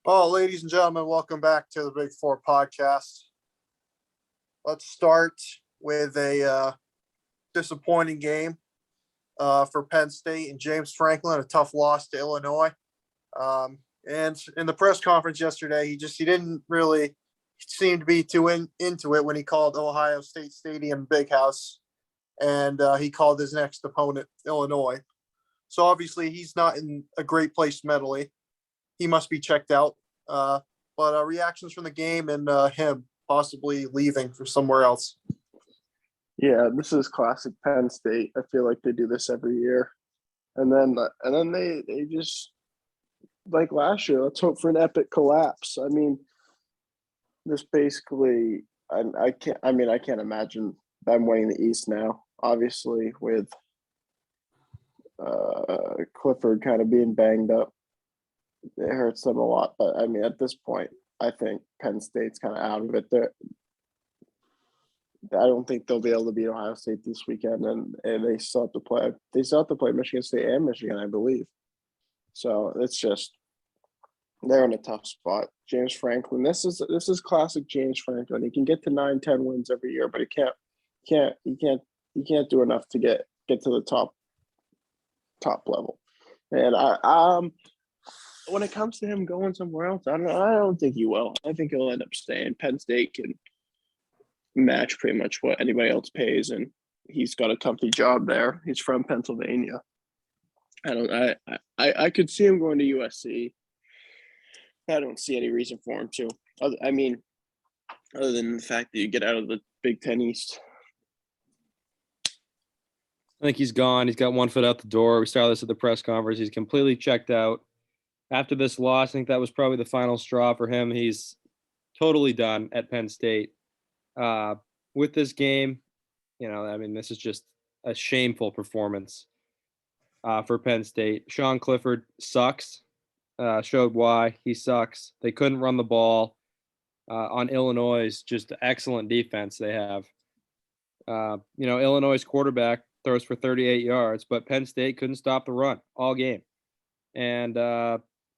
Well, ladies and gentlemen, welcome back to the Big Four podcast. Let's start with a disappointing game for Penn State and James Franklin, a tough loss to Illinois. And in the press conference yesterday, he didn't really seem to be too into it when he called Ohio State Stadium Big House, and he called his next opponent Illinois. So obviously, he's not in a great place mentally. He must be checked out. But reactions from the game and him possibly leaving for somewhere else. Yeah, this is classic Penn State. I feel like they do this every year, and then they just like last year. Let's hope for an epic collapse. I mean, this basically. I can't. I mean, I can't imagine them winning the East now. Obviously, with Clifford kind of being banged up, it hurts them a lot. But I mean, at this point, I think Penn State's kind of out of it. I don't think they'll be able to beat Ohio State this weekend, and they still have to play. They still have to play Michigan State and Michigan, I believe. So it's just they're in a tough spot. James Franklin. This is classic James Franklin. He can get to 9-10 wins every year, but he can't do enough to get to the top level. And when it comes to him going somewhere else, I don't think he will. I think he'll end up staying. Penn State can match pretty much what anybody else pays, and he's got a comfy job there. He's from Pennsylvania. I could see him going to USC. I don't see any reason for him to. I mean, other than the fact that you get out of the Big Ten East. I think he's gone. He's got one foot out the door. We saw this at the press conference. He's completely checked out. After this loss, I think that was probably the final straw for him. He's totally done at Penn State. With this game, this is just a shameful performance for Penn State. Sean Clifford sucks. Showed why he sucks. They couldn't run the ball on Illinois' just excellent defense they have. Illinois' quarterback throws for 38 yards, but Penn State couldn't stop the run all game. And,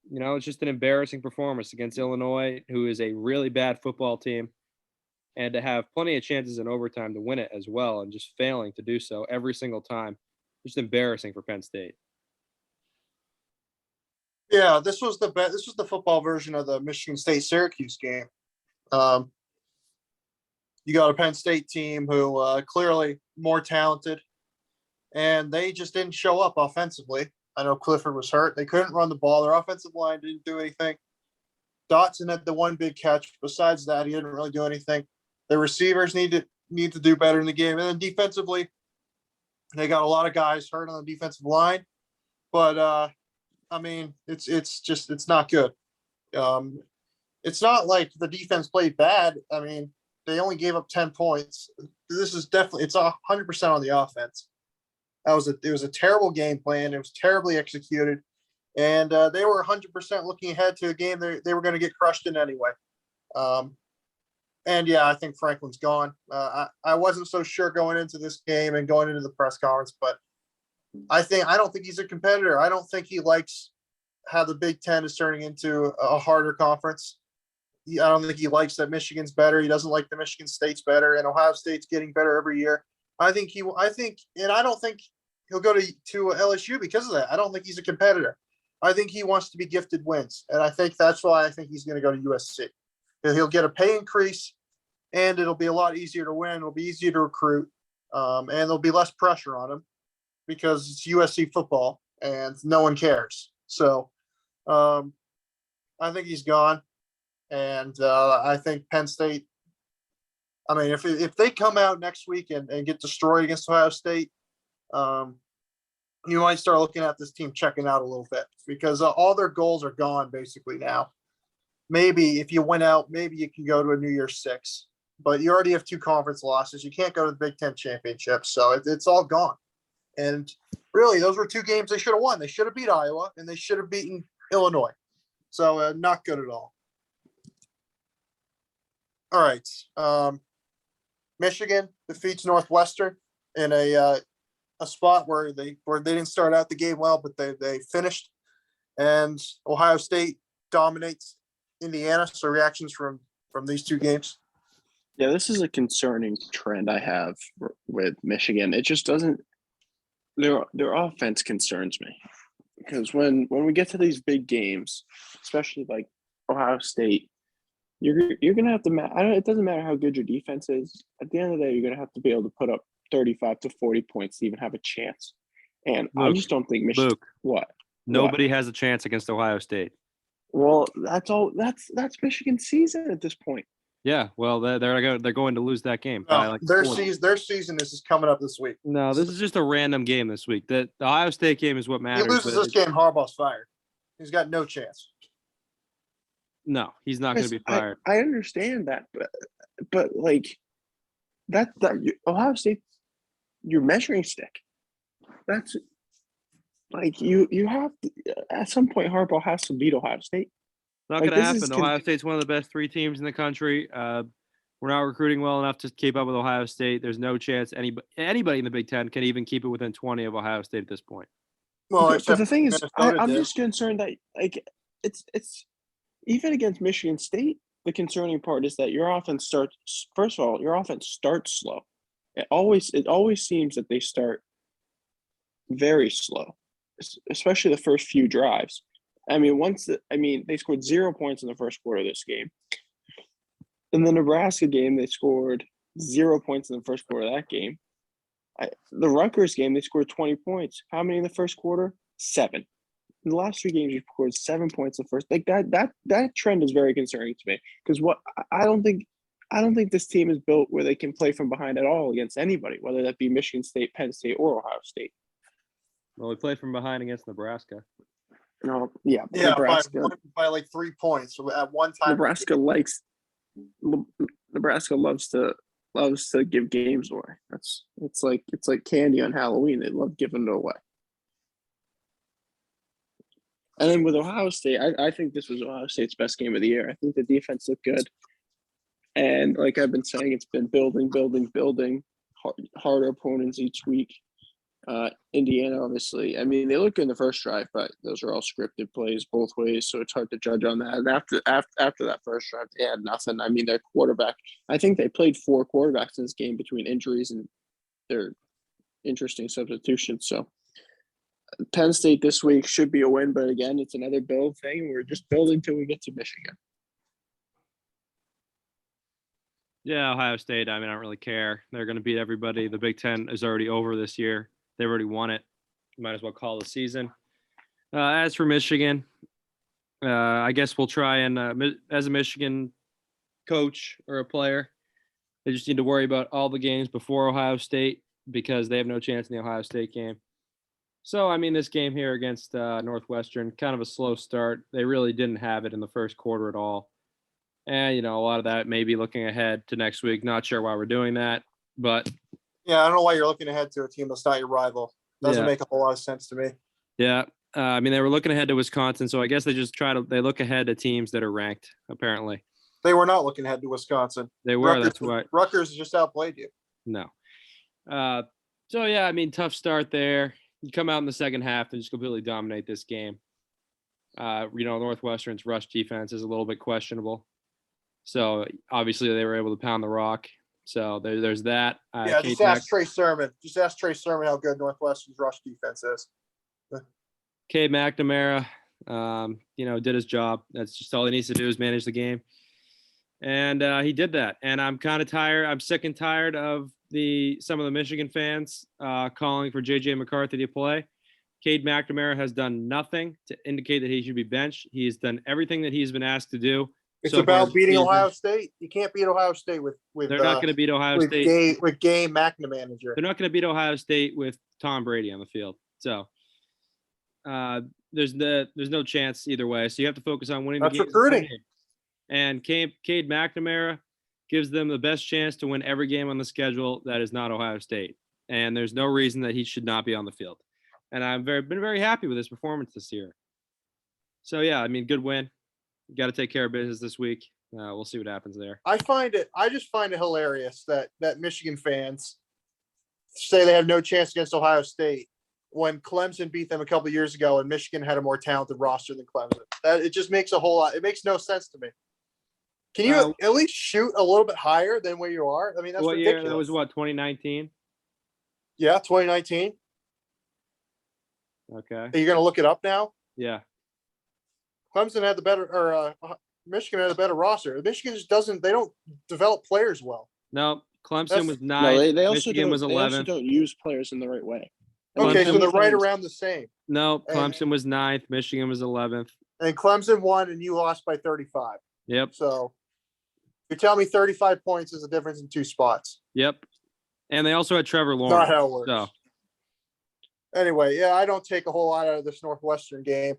it's just an embarrassing performance against Illinois, who is a really bad football team, and to have plenty of chances in overtime to win it as well and just failing to do so every single time. Just embarrassing for Penn State. Yeah, this was the football version of the Michigan State Syracuse game. You got a Penn State team who clearly more talented, and they just didn't show up offensively. I know Clifford was hurt. They couldn't run the ball. Their offensive line didn't do anything. Dotson had the one big catch. Besides that, he didn't really do anything. The receivers need to do better in the game. And then defensively, they got a lot of guys hurt on the defensive line. But it's not good. It's not like the defense played bad. I mean, they only gave up 10 points. It's 100% on the offense. It was a terrible game plan. It was terribly executed, and they were 100% looking ahead to a game they were going to get crushed in anyway. And yeah, I think Franklin's gone. I wasn't so sure going into this game and going into the press conference, but I don't think he's a competitor. I don't think he likes how the Big Ten is turning into a harder conference. I don't think he likes that Michigan's better. He doesn't like the Michigan State's better, and Ohio State's getting better every year. I don't think he'll go to LSU because of that. I don't think he's a competitor. I think he wants to be gifted wins, and I think that's why I think he's going to go to USC. He'll get a pay increase, and it'll be a lot easier to win. It'll be easier to recruit, and there'll be less pressure on him because it's USC football, and no one cares. So I think he's gone, and I think Penn State, I mean, if they come out next week and get destroyed against Ohio State, you might start looking at this team checking out a little bit because all their goals are gone basically now. Maybe if you win out, maybe you can go to a New Year's Six, but you already have 2 conference losses. You can't go to the Big Ten championship, so it's all gone. And really, those were 2 games they should have won. They should have beat Iowa, and they should have beaten Illinois. So not good at all. All right. Michigan defeats Northwestern in a spot where they didn't start out the game well, but they finished. And Ohio State dominates Indiana. So reactions from these two games. Yeah, this is a concerning trend I have with Michigan. It just doesn't. Their offense concerns me because when we get to these big games, especially like Ohio State, you're gonna have to. It doesn't matter how good your defense is. At the end of the day, you're gonna have to be able to put up 35 to 40 points to even have a chance. And I Luke, just don't think Michigan. Luke, What? nobody has a chance against Ohio State. Well, that's all. That's Michigan's season at this point. Yeah, well, they're going to lose that game by like their 40. season is coming up this week. No, this is just a random game this week. The Ohio State game is what He matters. loses this game, Harbaugh's fired. He's got no chance. No, he's not going to be fired. I understand that, but like that Ohio State, your measuring stick. That's like you have to, at some point Harbaugh has to beat Ohio State. Not going to happen. Ohio State's one of the best 3 teams in the country. We're not recruiting well enough to keep up with Ohio State. There's no chance anybody in the Big Ten can even keep it within 20 of Ohio State at this point. Well, but the thing is, I'm just concerned that like it's even against Michigan State. The concerning part is that your offense starts. First of all, your offense starts slow. It always seems that they start very slow, especially the first few drives. I mean, they scored 0 points in the first quarter of this game. In the Nebraska game, they scored 0 points in the first quarter of that game. The Rutgers game, they scored 20 points. How many in the first quarter? 7. In the last 3 games, you scored 7 points in the first. Like that trend is very concerning to me because I don't think this team is built where they can play from behind at all against anybody, whether that be Michigan State, Penn State, or Ohio State. Well, we played from behind against Nebraska. No, yeah, Nebraska by like 3 points at one time. Nebraska loves to give games away. It's like candy on Halloween. They love giving it away. And then with Ohio State, I think this was Ohio State's best game of the year. I think the defense looked good. And like I've been saying, it's been building, harder opponents each week. Indiana, obviously. I mean, they look good in the first drive, but those are all scripted plays both ways, so it's hard to judge on that. And after that first drive, they had nothing. I mean, their quarterback. I think they played 4 quarterbacks in this game between injuries and their interesting substitutions. So Penn State this week should be a win, but again, it's another build thing. We're just building till we get to Michigan. Yeah, Ohio State, I mean, I don't really care. They're going to beat everybody. The Big Ten is already over this year. They've already won it. Might as well call the season. As for Michigan, I guess we'll try and, as a Michigan coach or a player, they just need to worry about all the games before Ohio State because they have no chance in the Ohio State game. So, I mean, this game here against Northwestern, kind of a slow start. They really didn't have it in the first quarter at all. And, a lot of that may be looking ahead to next week. Not sure why we're doing that, but. Yeah, I don't know why you're looking ahead to a team that's not your rival. Doesn't make a whole lot of sense to me. Yeah. I mean, they were looking ahead to Wisconsin, so I guess they look ahead to teams that are ranked, apparently. They were not looking ahead to Wisconsin. They were, that's why. Rutgers just outplayed you. No. So, yeah, I mean, tough start there. You come out in the second half and just completely dominate this game. Northwestern's rush defense is a little bit questionable. So, obviously, they were able to pound the rock. So, there's that. Just ask Trey Sermon. Just ask Trey Sermon how good Northwestern's rush defense is. Cade McNamara, did his job. That's just all he needs to do is manage the game. And he did that. And I'm kind of tired. I'm sick and tired of some of the Michigan fans calling for J.J. McCarthy to play. Cade McNamara has done nothing to indicate that he should be benched. He has done everything that he's been asked to do. It's about beating Ohio State. You can't beat Ohio State with they're not going to beat Ohio State with Gay McNamara. They're not going to beat Ohio State with Tom Brady on the field. So there's no chance either way. So you have to focus on winning the game. That's recruiting. And Cade McNamara gives them the best chance to win every game on the schedule that is not Ohio State. And there's no reason that he should not be on the field. And I've been very happy with his performance this year. So yeah, I mean, good win. Got to take care of business this week. We'll see what happens there. I just find it hilarious that Michigan fans say they have no chance against Ohio State when Clemson beat them a couple years ago and Michigan had a more talented roster than Clemson. That it just makes a whole lot. It makes no sense to me. Can you at least shoot a little bit higher than where you are? I mean, that's what ridiculous. year? That was what, 2019? Yeah, 2019. Okay. Are you going to look it up now? Yeah. Clemson had the better, or Michigan had a better roster. Michigan just doesn't. They don't develop players well. No, Clemson was No, 9th. they also Michigan don't. was They also 11th. don't use players in the right way. Okay, Clemson so they're was right around the same. No, Clemson was 9th. Michigan was 11th. And Clemson won, and you lost by 35. Yep. So you're telling me 35 points is the difference in 2 spots. Yep. And they also had Trevor Lawrence. Not how it works. So. Anyway, yeah, I don't take a whole lot out of this Northwestern game,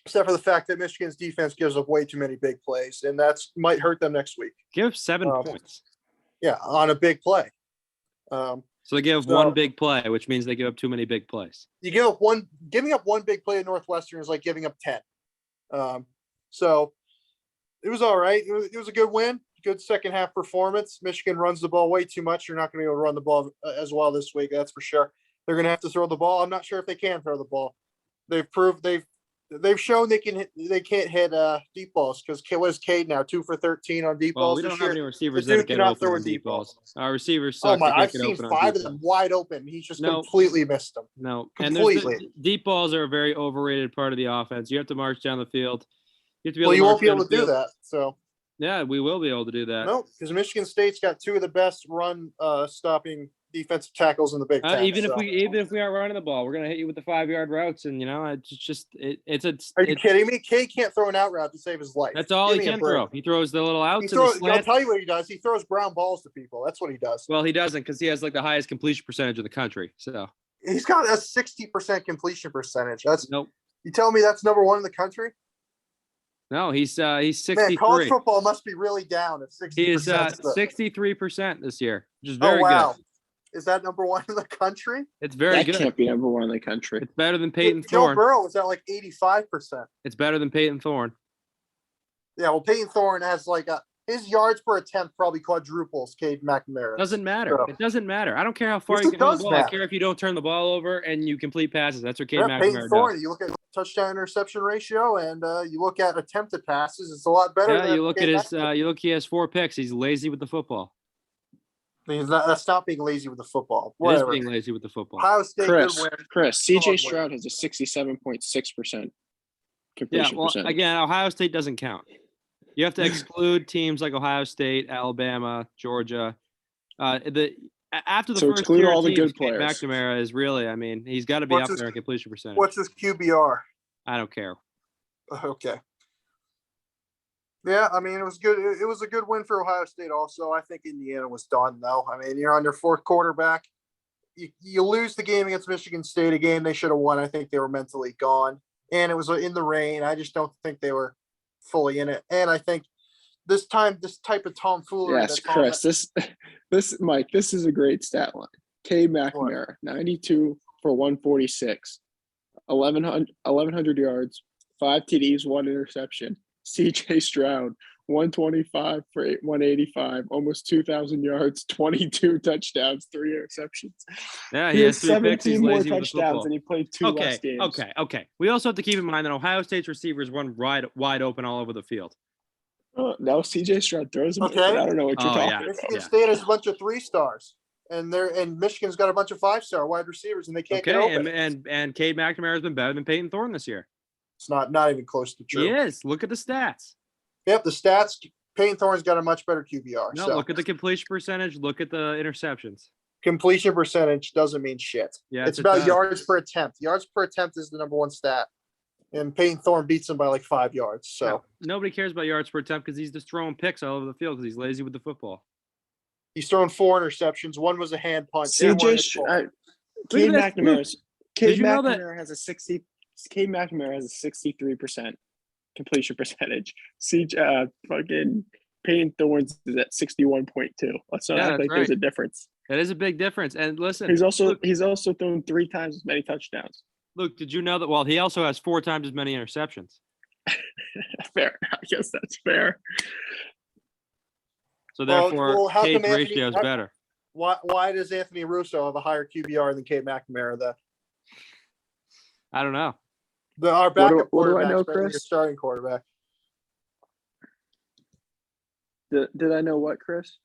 except for the fact that Michigan's defense gives up way too many big plays, and that's might hurt them next week. Give up 7 points. Yeah, on a big play. So they give up one big play, which means they give up too many big plays. You giving up one big play at Northwestern is like giving up 10. So it was all right. It was a good win, good second half performance. Michigan runs the ball way too much. You're not going to be able to run the ball as well this week. That's for sure. They're going to have to throw the ball. I'm not sure if they can throw the ball. They've proved they've shown they can't hit deep balls because what is Cade now 2 for 13 on deep Well, balls we don't this have year? any receivers The that dude get cannot open throw on a deep deep ball. balls. Our receivers Oh suck. my! to I've get seen open on 5 deep of them balls. wide open. He's just No. completely missed them. No, and Completely. deep balls are a very overrated part of the offense. You have to march down the field. You have to be able Well, to you march won't be down able to the do field. that. So Yeah, we will be able to do that. no, because Michigan State's got 2 of the best run stopping defensive tackles in the Big Ten. Even so. if we aren't running the ball, we're gonna hit you with the 5-yard routes, and Are you kidding me? Cade can't throw an out route to save his life. That's all Give he me a can break. throw. He throws the little outs and the I'll slants. tell you what he does. He throws ground balls to people. That's what he does. Well, he doesn't because he has like the highest completion percentage in the country. So He's got a 60% completion percentage. That's nope. You tell me that's number 1 in the country? No, he's 63. Man, college football must be really down at 60%. He is 63% this year, which is very good. Is that number 1 in the country? It's very that good. Can't be number 1 in the country. It's better than Peyton Joe Thorne. Burrow was at like 85%. It's better than Peyton Thorne. Yeah, well, Peyton Thorne has like his yards per attempt probably quadruples Cade McNamara. Doesn't matter. So. It doesn't matter. I don't care how far Yes, you it can throw the does ball. I matter. care if you don't turn the ball over and you complete passes. That's what Cade Yeah, McNamara Peyton Thorne, does. you look at touchdown interception ratio and you look at attempted passes, it's a lot better. Yeah, than you look at Cade his. McNamara. He has 4 picks. He's lazy with the football. That's not being lazy with the football. It is Whatever. being lazy with the football. Ohio State Chris, good win. CJ Solid Stroud has a 67.6% Yeah, completion well, percentage. again, Ohio State doesn't count. You have to exclude teams like Ohio State, Alabama, Georgia. After the So first exclude tier all the teams, good Cade players. McNamara is really. I mean, he's got to be What's up his- there in completion percentage. What's his QBR? I don't care. Okay. Yeah, I mean, it was good. It was a good win for Ohio State also. I think Indiana was done, though. I mean, you're on your 4th quarterback. You lose the game against Michigan State, a game they should have won. I think they were mentally gone. And it was in the rain. I just don't think they were fully in it. And I think this type of tomfoolery. Yes, Chris. This Mike. This is a great stat line. Cade McNamara, 92 for 146, 1,100 yards, 5 TDs, 1 interception. CJ Stroud, 125 for 185, almost 2,000 yards, 22 touchdowns, 3 interceptions. Yeah, He he has has 3 picks. He's 17 more lazy with the touchdowns, football. and he played 2 less games. Okay. We also have to keep in mind that Ohio State's receivers run wide open all over the field. No, CJ Stroud throws him. Okay. I don't know what you're Oh, talking yeah. about. Michigan State has a bunch of 3-stars. And Michigan's got a bunch of 5-star wide receivers, and they can't get Okay, open. and Cade McNamara has been better than Peyton Thorne this year. It's not even close to true. He is. Look at the stats. Yep, the stats. Peyton Thorne's got a much better QBR. No, so. look at the completion percentage. Look at the interceptions. Completion percentage doesn't mean shit. Yeah, it's it about does. yards per attempt. Yards per attempt is the number 1 stat. And Peyton Thorne beats him by like 5 yards. So No, nobody cares about yards per attempt because he's just throwing picks all over the field because he's lazy with the football. he's thrown 4 interceptions. 1 was a hand punt. Cade McNamara has a 63% completion percentage. Fucking Peyton Thorne's is at 61.2. Let's not act like there's a difference. That is a big difference. And listen, he's also thrown 3 times as many touchdowns. Look, did you know that? Well, he also has 4 times as many interceptions. Fair. I guess that's fair. So therefore, how come Cade's Anthony- ratio is better. Why does Anthony Russo have a higher QBR than Cade McNamara? I don't know. Our backup what do I quarterback's know, better than your Chris? starting quarterback. Did I know what, Chris?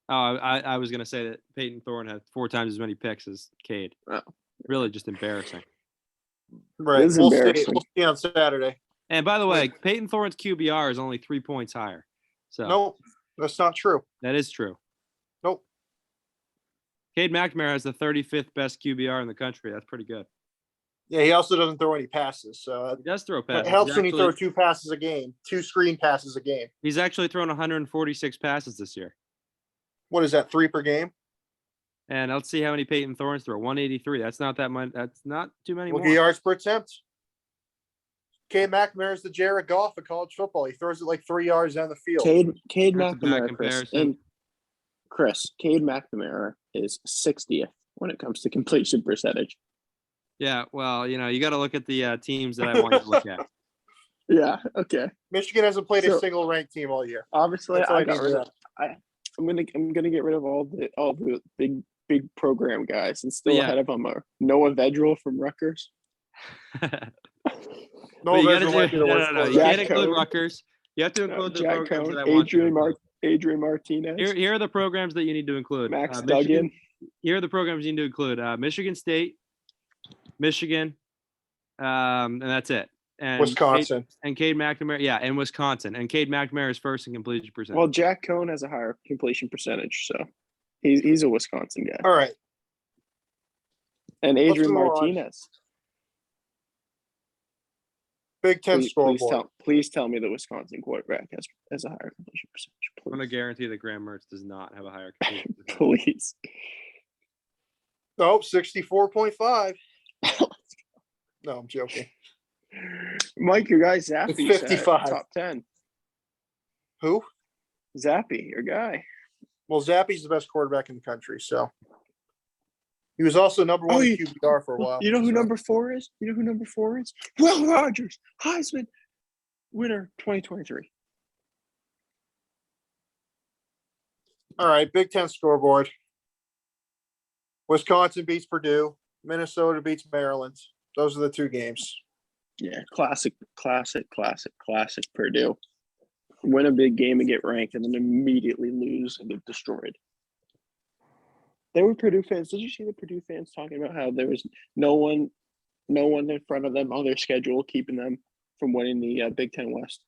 Oh, I was gonna say that Peyton Thorne had 4 times as many picks as Cade. Oh. Really, just embarrassing. Right. It is We'll see. embarrassing. We'll see on Saturday. And by the way, Peyton Thorne's QBR is only 3 points higher. So Nope, that's not true. that is true. Nope. Cade McNamara has the 35th best QBR in the country. That's pretty good. Yeah, he also doesn't throw any passes, so He does throw it passes. helps when you throw 2 passes a game, 2 screen passes a game. He's actually thrown 146 passes this year. What is that, 3 per game? And let's see how many Peyton Thorne's throw. 183. That's not that much. That's not too many Look more. at yards per attempt. Cade McNamara is the Jared Goff of college football. He throws it like 3 yards down the field. Cade That's a bad McNamara, Chris. comparison. And Chris, Cade McNamara is 60th when it comes to completion percentage. Yeah, well, you got to look at the teams that I want you to look at. Yeah. Okay. Michigan hasn't played a So- single ranked team all year. Obviously, That's all I I got need rid to of. I'm gonna get rid of all the big program guys, and still Yeah. ahead of them are Noah Vedral from Rutgers. No, But you Veteran gotta might be the no, worst no. You quarterback. can't Jack include Cohn. Rutgers. You have to include the Jack programs Cohn, that I want you to include. Adrian Martinez, Here are the programs that you need to include. Max Michigan, Duggan. Here are the programs you need to include. Michigan State, Michigan, and that's it. And Wisconsin. Cade McNamara, yeah, and Wisconsin. And Cade McNamara is first in completion percentage. Well, Jack Cohn has a higher completion percentage, so he's a Wisconsin guy. All right. And Adrian move on. Martinez. Big Ten scoreboard. Please tell me the Wisconsin quarterback has a higher completion percentage. I'm going to guarantee that Graham Mertz does not have a higher completion percentage. Please. Nope, 64.5. No, I'm joking. Mike, your guy Zappy, It's 55. top 10. Who? Zappy, your guy. Well, Zappy's the best quarterback in the country, so he was also number 1 in QBR for a while. You know who so. number 4 is? Will Rogers, Heisman winner 2023. All right, Big Ten scoreboard. Wisconsin beats Purdue. Minnesota beats Maryland. Those are the 2 games. Yeah, classic Purdue. Win a big game and get ranked, and then immediately lose and get destroyed. There were Purdue fans. Did you see the Purdue fans talking about how there was no one in front of them on their schedule keeping them from winning the Big Ten West?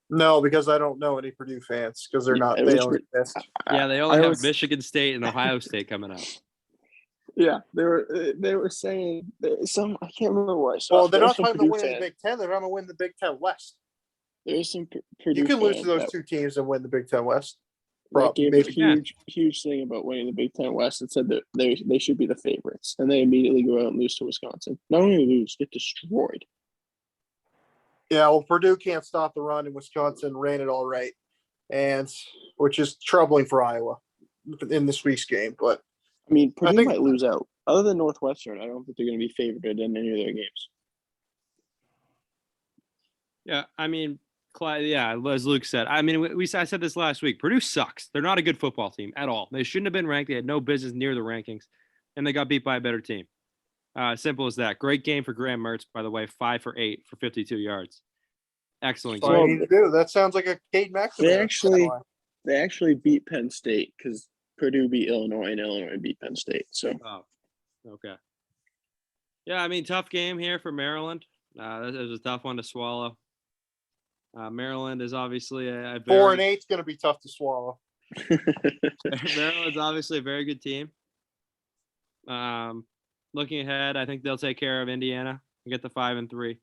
No, because I don't know any Purdue fans because they're not. It They was don't exist. Yeah, they only have Michigan State and Ohio State coming up. Yeah, they were saying some. I can't remember what I saw. Well, they're There not was some talking about Purdue winning the fan- Big Ten. They're talking about winning the Big Ten West. There's some Purdue. You can lose to fans those that- 2 teams and win the Big Ten West. that gave a Maybe. huge thing about winning the Big Ten West and said that they should be the favorites, and they immediately go out and lose to Wisconsin. Not only lose, get destroyed. Yeah, well, Purdue can't stop the run, and Wisconsin ran it all right, and which is troubling for Iowa in this week's game. But I mean, Purdue think- might lose out. Other than Northwestern, I don't think they're going to be favored in any of their games. Yeah, I mean, yeah, as Luke said. I mean, I said this last week. Purdue sucks. They're not a good football team at all. They shouldn't have been ranked. They had no business near the rankings, and they got beat by a better team. Simple as that. Great game for Graham Mertz, by the way. 5 for 8 for 52 yards. Excellent that's all game. you need to do. That sounds like a Cade McNamara. They actually beat Penn State because Purdue beat Illinois and Illinois beat Penn State. So Oh, okay. Yeah, I mean, tough game here for Maryland. That was a tough one to swallow. Maryland is obviously a 4 and 8 is going to be tough to swallow. Maryland's obviously a very good team. Looking ahead, I think they'll take care of Indiana and get the 5 and 3.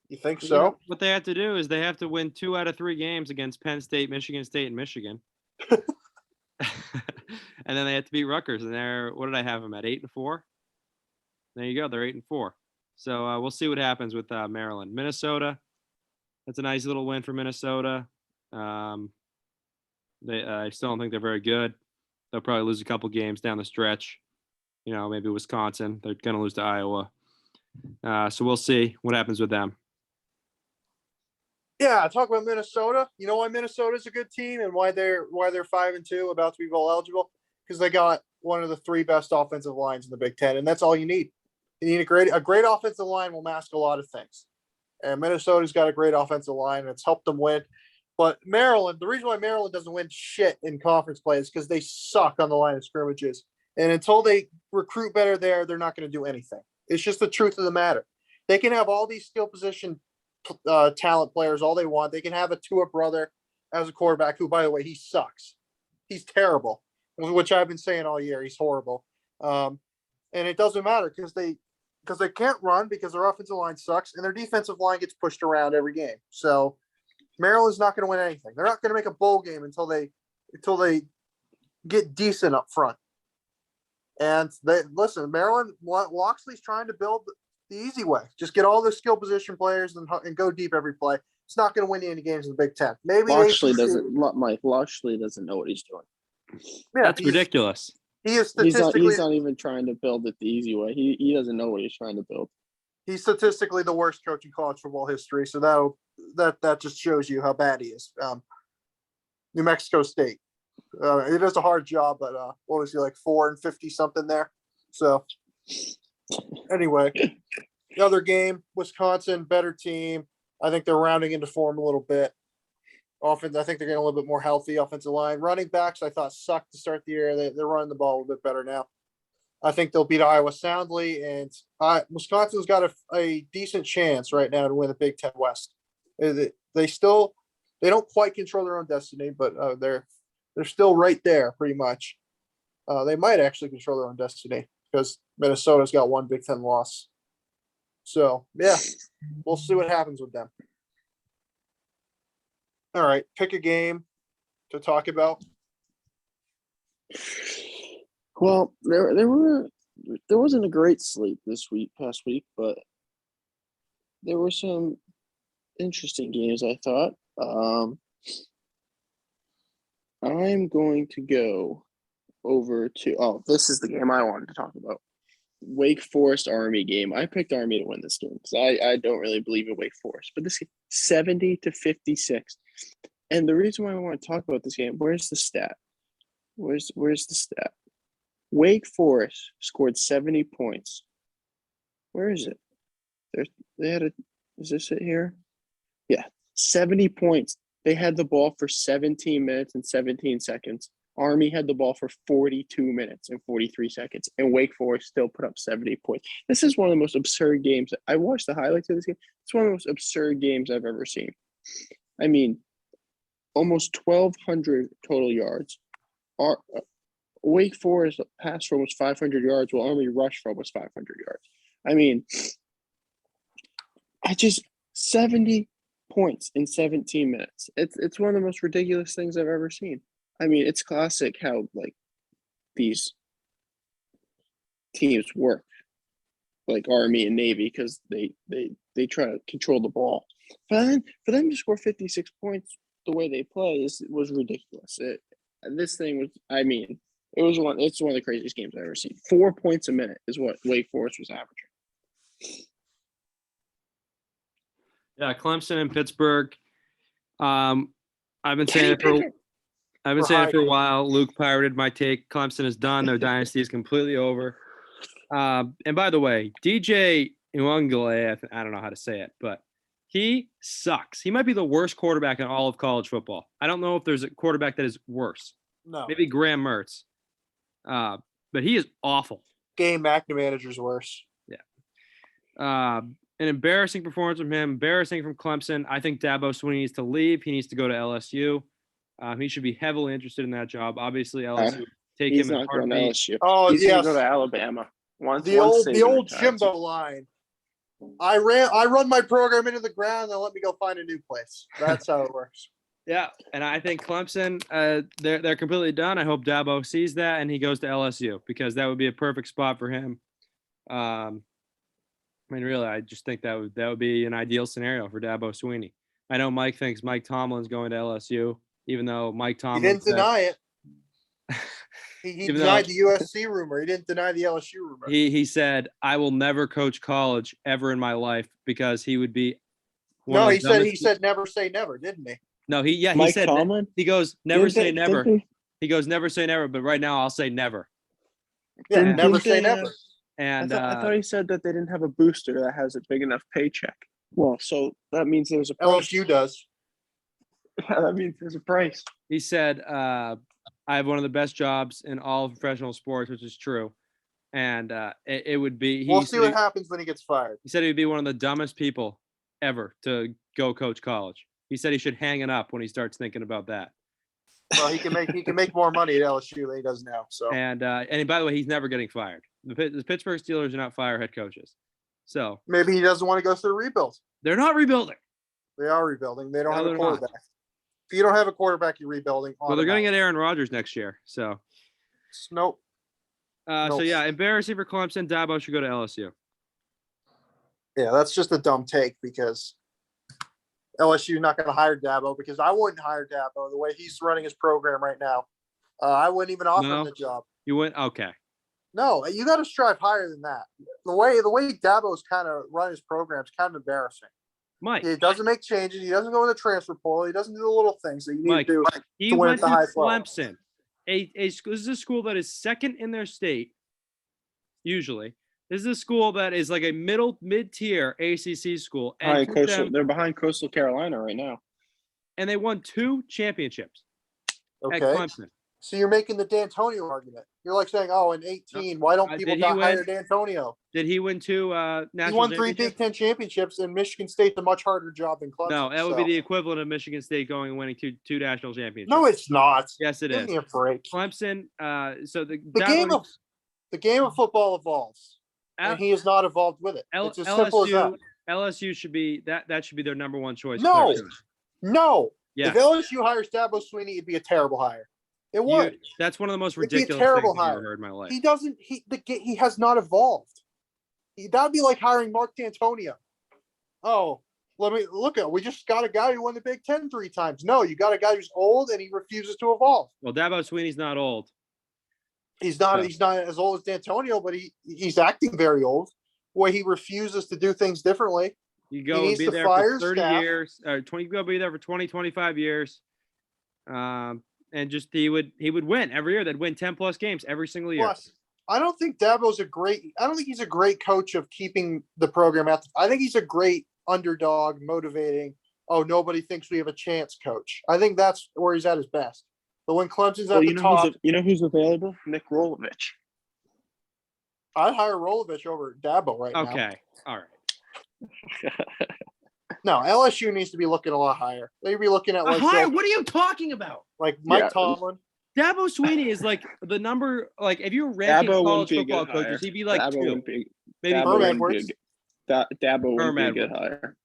You think You so? know, what they have to do is they have to win 2 out of 3 games against Penn State, Michigan State, and Michigan. And then they have to beat Rutgers. And what did I have them at? 8 and 4. There you go. They're 8 and 4. So we'll see what happens with Maryland, Minnesota. That's a nice little win for Minnesota. I still don't think they're very good. They'll probably lose a couple games down the stretch. Maybe Wisconsin. They're going to lose to Iowa. So we'll see what happens with them. Yeah, talk about Minnesota. You know why Minnesota's a good team and why they're 5-2, about to be bowl eligible? Because they got one of the 3 best offensive lines in the Big Ten, and that's all you need. You need a great offensive line will mask a lot of things. And Minnesota's got a great offensive line, and it's helped them win. But Maryland, the reason why Maryland doesn't win shit in conference play is because they suck on the line of scrimmages. And until they recruit better there, they're not going to do anything. It's just the truth of the matter. They can have all these skill position talent players all they want. They can have a Tua brother as a quarterback, who, by the way, he sucks. He's terrible, which I've been saying all year. He's horrible. And it doesn't matter because they can't run because their offensive line sucks and their defensive line gets pushed around every game. So Maryland's not going to win anything. They're not going to make a bowl game until they get decent up front. And Maryland, Loxley's trying to build the easy way. Just get all the skill position players and go deep every play. It's not going to win you any games in the Big Ten. Maybe Loxley doesn't know what he's doing. Yeah, That's ridiculous. He is statistically. He's not even trying to build it the easy way. He doesn't know what he's trying to build. He's statistically the worst coach in college football history. So that just shows you how bad he is. New Mexico State. It is a hard job, but what was he, like 4-50 something there? So anyway, the other game, Wisconsin, better team. I think they're rounding into form a little bit. Offense, I think they're getting a little bit more healthy. Offensive line, running backs, I thought sucked to start the year. They're running the ball a little bit better now. I think they'll beat Iowa soundly, and Wisconsin's got a decent chance right now to win the Big Ten West. They don't quite control their own destiny, but they're still right there pretty much. They might actually control their own destiny because Minnesota's got 1 Big Ten loss. So yeah, we'll see what happens with them. All right, pick a game to talk about. Well, there wasn't a great slate past week, but there were some interesting games, I thought. I'm going to go over to this is the game I wanted to talk about. Wake Forest Army game. I picked Army to win this game because I don't really believe in Wake Forest, but this game 70-56. And the reason why I want to talk about this game, where's the stat? Where's the stat? Wake Forest scored 70 points. Where is it? Is this it here? Yeah, 70 points. They had the ball for 17 minutes and 17 seconds. Army had the ball for 42 minutes and 43 seconds, and Wake Forest still put up 70 points. This is one of the most absurd games. I watched the highlights of this game. It's one of the most absurd games I've ever seen. I mean, almost 1,200 total yards. Wake Forest passed for almost 500 yards, while Army rushed for almost 500 yards. I mean, 70 points in 17 minutes. It's one of the most ridiculous things I've ever seen. I mean, it's classic how like these teams work, like Army and Navy, because they try to control the ball. But then for them to score 56 points the way they play was ridiculous. It's one of the craziest games I've ever seen. 4 points a minute is what Wake Forest was averaging. Yeah, Clemson and Pittsburgh. I've been saying it for a while. Luke pirated my take. Clemson is done. Their dynasty is completely over. And by the way, DJ Uiagalelei, I don't know how to say it, but he sucks. He might be the worst quarterback in all of college football. I don't know if there's a quarterback that is worse. No. Maybe Graham Mertz. But he is awful. Game McNamara's worse. Yeah. An embarrassing performance from him, embarrassing from Clemson. I think Dabo Swinney needs to leave. He needs to go to LSU. He should be heavily interested in that job. Obviously, LSU take He's him in not going to heartbeat. LSU. Oh, He's yes. going to go to Alabama. The old Jimbo line. I run my program into the ground and let me go find a new place. That's how it works. Yeah, and I think Clemson, they're completely done. I hope Dabo sees that and he goes to LSU because that would be a perfect spot for him. I mean, really, I just think that would be an ideal scenario for Dabo Swinney. I know Mike thinks Mike Tomlin's going to LSU, even though Mike Tomlin didn't deny it. He denied the USC rumor. He didn't deny the LSU rumor. He said, I will never coach college ever in my life because he would be one of No, the he dumbest- said never say never, didn't he? No, he Mike said Tomlin? he goes never Didn't say they- never. didn't He goes never say never, but right now I'll say never. Yeah, Didn't- never didn't say they, never. And I thought he said that they didn't have a booster that has a big enough paycheck. Well, so that means there's a price. LSU does. Yeah, that means there's a price. he said, I have one of the best jobs in all of professional sports, which is true. And it would be. We'll see what happens when he gets fired. He said he would be one of the dumbest people ever to go coach college. He said he should hang it up when he starts thinking about that. Well, he can make more money at LSU than he does now. So And by the way, he's never getting fired. The Pittsburgh Steelers do not fire head coaches, so maybe he doesn't want to go through the rebuild. they're not rebuilding. They are rebuilding. They don't No, have a they're not. quarterback. If you don't have a quarterback, you're rebuilding. Well, they're going to automatically. get Aaron Rodgers next year. So, Nope. so Nope. yeah, embarrassing for Clemson. Dabo should go to LSU. Yeah, that's just a dumb take because LSU not going to hire Dabo because I wouldn't hire Dabo the way he's running his program right now. I wouldn't even offer him the job. You went okay. No, you got to strive higher than that. The way Dabo's kind of run his program is kind of embarrassing. Mike. He doesn't make changes. He doesn't go in the transfer portal. He doesn't do the little things that you need Mike, to do. He to win went at the to highest level. Clemson. This is a school that is second in their state. Usually, this is a school that is like a mid-tier ACC school, and They're behind Coastal Carolina right now. and they won 2 championships at Okay. Clemson. So you're making the D'Antonio argument. You're like saying, "Oh, in 18, why don't people Did he not win? hire D'Antonio? Did he win 2 He national won 3 Big championships? Ten championships, and Michigan State's a much harder job than Clemson." No, that would be so- the equivalent of Michigan State going and winning two national championships. No, it's not. Yes, it Give is. me a break. Clemson. So The game of football evolves, and he has not evolved with it. It's as simple as that. LSU should be that should be their number one choice. No. clear choice. No, Yeah. if LSU hires Dabo Swinney, it'd be a terrible hire. It would. That's one of the most It'd be a ridiculous terrible things I've hire. ever heard in my life. He doesn't. He has not evolved. That'd be like hiring Mark D'Antonio. Oh, let me look at. We just got a guy who won the Big Ten 3 times. No, you got a guy who's old and he refuses to evolve. Well, Dabo Swinney's not old. He's not. No. He's not as old as D'Antonio, but he's acting very old. Where he refuses to do things differently. You go and needs be to there fire for 30 staff. years, or 20. You go be there for 20, 25 years, and just he would win every year. They'd win 10 plus games every single year. Plus, I don't think Dabo's I don't think he's a great coach of keeping the program at. I think he's a great underdog, motivating. Oh, nobody thinks we have a chance, coach. I think that's where he's at his best. But when Clemson's at the top, you know who's available? Nick Rolovich. I'd hire Rolovich over Dabo right now. Okay, all right. No, LSU needs to be looking a lot higher. They'd be looking at like What are you talking about? like Mike Yeah. Tomlin. Dabo Swinney is like the number. Like if you were ranking Dabo college wouldn't be a football good hire. coaches, he'd be like Dabo 2, wouldn't be, maybe Dabo Herm three. wouldn't be a Edwards. good- Dabo wouldn't Herm be a good Edwards.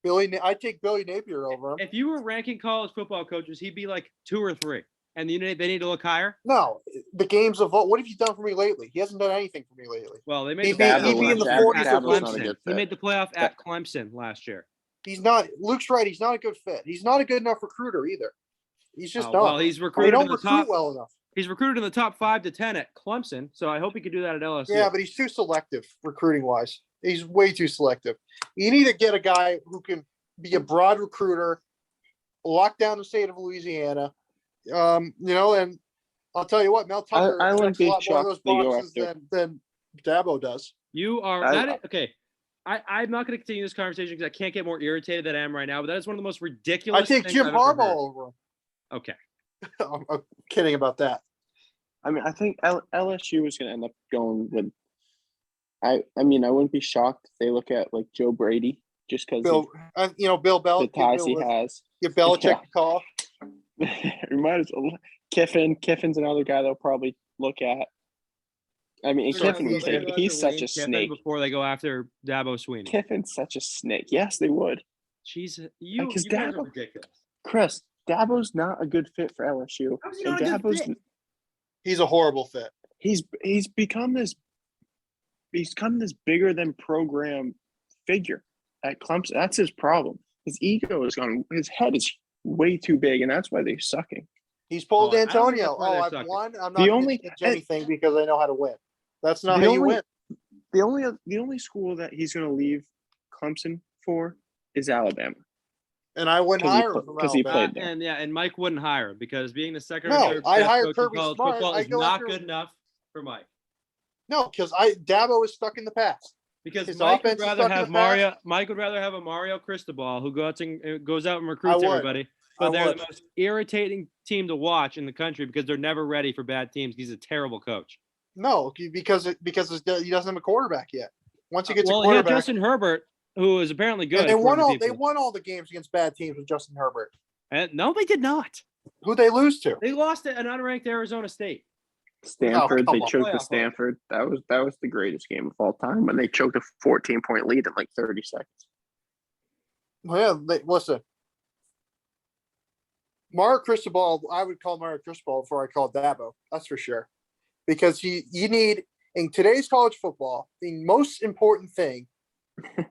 hire. I'd take Billy Napier over him. If you were ranking college football coaches, he'd be like 2 or 3, and they need to look higher. No, the games of what have you done for me lately? He hasn't done anything for me lately. Well, they made He'd the be- playoff he'd be in the last year 40s at or Dabo's not a Clemson. good He fit. made the playoff at Clemson last year. He's not. Luke's right. He's not a good fit. He's not a good enough recruiter either. He's just not. Well, he's They recruited don't in the recruit top. well enough. He's recruited in the top 5 to 10 at Clemson, so I hope he could do that at LSU. Yeah, but he's too selective recruiting wise. He's way too selective. You need to get a guy who can be a broad recruiter, lock down the state of Louisiana. And I'll tell you what, Mel Tucker I wouldn't checks a be lot more of those shocked they go boxes after- than Dabo does. You are I- okay. I'm not going to continue this conversation because I can't get more irritated than I am right now. But that is one of the most ridiculous. I take things Jim I've ever heard. Harbaugh over him. Okay. I'm kidding about that. I mean, I think LSU is going to end up going with. I mean, I wouldn't be shocked if they look at like Joe Brady just because Bill the Belichick. ties he has. Give Belichick Yeah. a call. We might as well. Kiffin's another guy they'll probably look at. I mean, Sure. Kiffin, he's such a snake. Before they go after Dabo Swinney. Kiffin's such a snake. Yes, they would. Jeez, you Because guys are Dabo- ridiculous. Chris, Dabo's not a good fit for LSU. How's he And not a good Dabo's fit? He's a horrible fit. he's become this bigger than program figure at Clemson. That's his problem. His ego is gone. His head is way too big, and that's why they're sucking. He's pulled Oh, I don't think Antonio. that's why they're I've sucking. won. I'm The not only- going to change anything because I know how to win. That's not The how you only- win. The only school that he's going to leave Clemson for is Alabama. And I wouldn't 'Cause he hire pl- him from 'cause he Alabama. played. And Mike wouldn't hire him because being the second or No, third I'd best hire coach in Kirby college Smart. football I'd is go not after- good enough for Mike. No, because Dabo is stuck in the past. Because His Mike would offense is rather stuck in have the Mario. Mike would rather have a Mario Cristobal who goes out and recruits would. everybody. But I they're would. the most irritating team to watch in the country because they're never ready for bad teams. He's a terrible coach. No, because he doesn't have a quarterback yet. Once he gets a He had quarterback, Justin Herbert, who is apparently good. and they won according to they people. won all the games against bad teams with Justin Herbert. And no, they did not. Who they lose to? They lost to an unranked Arizona State. Stanford, come they on. choked Playoff to Stanford. That was the greatest game of all time when they choked a 14-point lead in like 30 seconds. Well, listen. Mario Cristobal, I would call Mario Cristobal before I call Dabo. That's for sure. Because you need in today's college football, the most important thing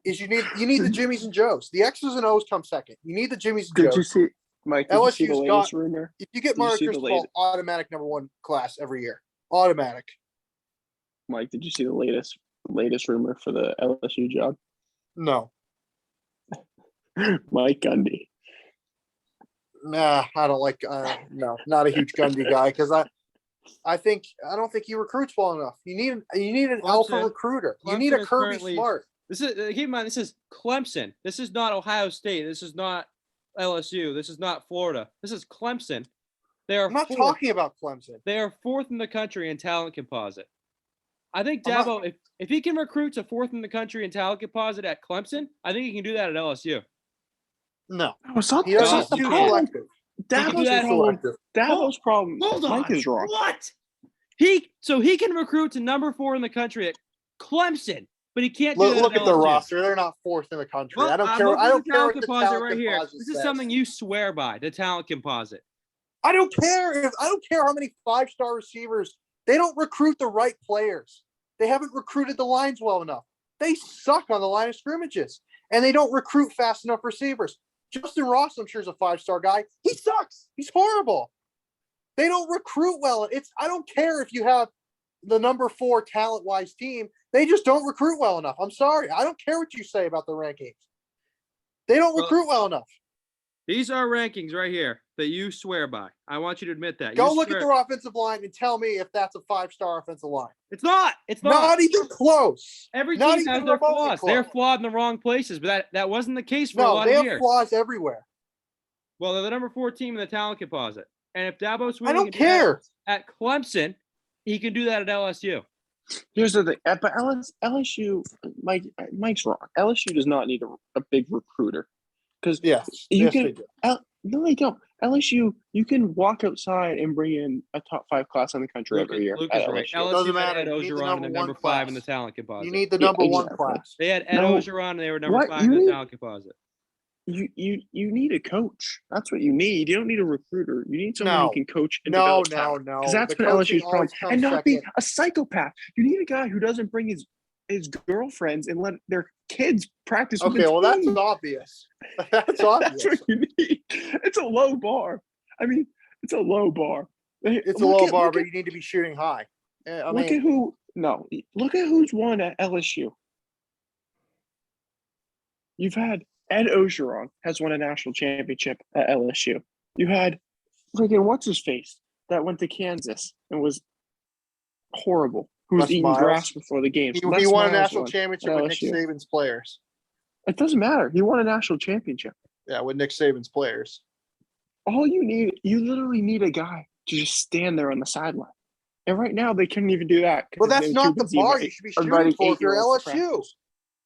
is you need the Jimmies and Joes. The X's and O's come second. You need the Jimmies and Did Joes. you see, Mike? Did you see the LSU's latest got- rumor? If you get Did you Mario see the Cristobal, latest- automatic number one class every year. Automatic. Mike, did you see the latest rumor for the LSU job? No. Mike Gundy. Nah, I don't like no, not a huge Gundy guy because I don't think he recruits well enough. You need an alpha Clemson- recruiter. You Clemson need a is Kirby currently- Smart. This is keep in mind. This is Clemson. This is not Ohio State. This is not LSU. This is not Florida. This is Clemson. They are. I'm not fourth. talking about Clemson. They are fourth in the country in talent composite. I think I'm not- Dabo, if he can recruit to fourth in the country in talent composite at Clemson, I think he can do that at LSU. No, It's not, he that's does. not He's the too problem. selective. He can do Dabo's that. problem. Dabo's problem. Hold on. Mike is wrong. What? He can recruit to number 4 in the country at Clemson, but he can't do that Look at the LSU. roster. They're not fourth in the country. Well, I don't I'm care. looking I at don't the care talent what the composite talent right here. composite This is says. something you swear by. The talent composite. I don't care how many 5-star receivers. They don't recruit the right players. They haven't recruited the lines well enough. They suck on the line of scrimmages, and they don't recruit fast enough receivers. Justin Ross, I'm sure, is a 5-star guy. He sucks. He's horrible. They don't recruit well. I don't care if you have the number 4 talent-wise team. They just don't recruit well enough. I'm sorry. I don't care what you say about the rankings. They don't recruit well enough. These are rankings right here that you swear by. I want you to admit that. Go You look at swear- their offensive line and tell me if that's a 5-star offensive line. It's not. It's not. Not even close. Every not team even has their remotely flaws. close. They're flawed in the wrong places, but that wasn't the case for a No, lot they of have years. flaws everywhere. Well, they're the number 4 team in the talent composite. And if Dabo Swinney I don't can do that care. at Clemson, he can do that at LSU. Here's the thing, but LSU, Mike's wrong. LSU does not need a big recruiter because Yes. You yes, can- they do. no, they don't. LSU, you can walk outside and bring in a top 5 class in the country every year. Luke at is right. LSU. LSU Doesn't had matter. Ed You need the Ogeron and number number one 5 in the class. talent composite. You need the Yeah, number 1 exactly. class. They had Ed No. Ogeron and they were number What? 5 You in the need- talent composite. You need a coach. That's what you need. You don't need a recruiter. You need someone No. who can coach and No, develop no, talent. no. Because that's The been coaching LSU's problem. always comes And not be second. a psychopath. You need a guy who doesn't bring his girlfriends and let their kids practice with Okay, the well, that's team. obvious. That's obvious. That's what you need. It's a low bar. I mean, it's a low bar. It's a low bar, but you need to be shooting high. I Look at mean, who. No, look at who's won at LSU. You've had Ed Ogeron has won a national championship at LSU. You had freaking what's his face that went to Kansas and was horrible. Who was Les eating Miles. grass before the games. he Les won a Miles national won championship at with Nick LSU. Saban's players. It doesn't matter. He won a national championship. Yeah, with Nick Saban's players. All you literally need a guy to just stand there on the sideline. And right now they couldn't even do that. Well, that's they were not too the busy bar you should be shooting inviting for if you're 8-year-olds to LSU. practice.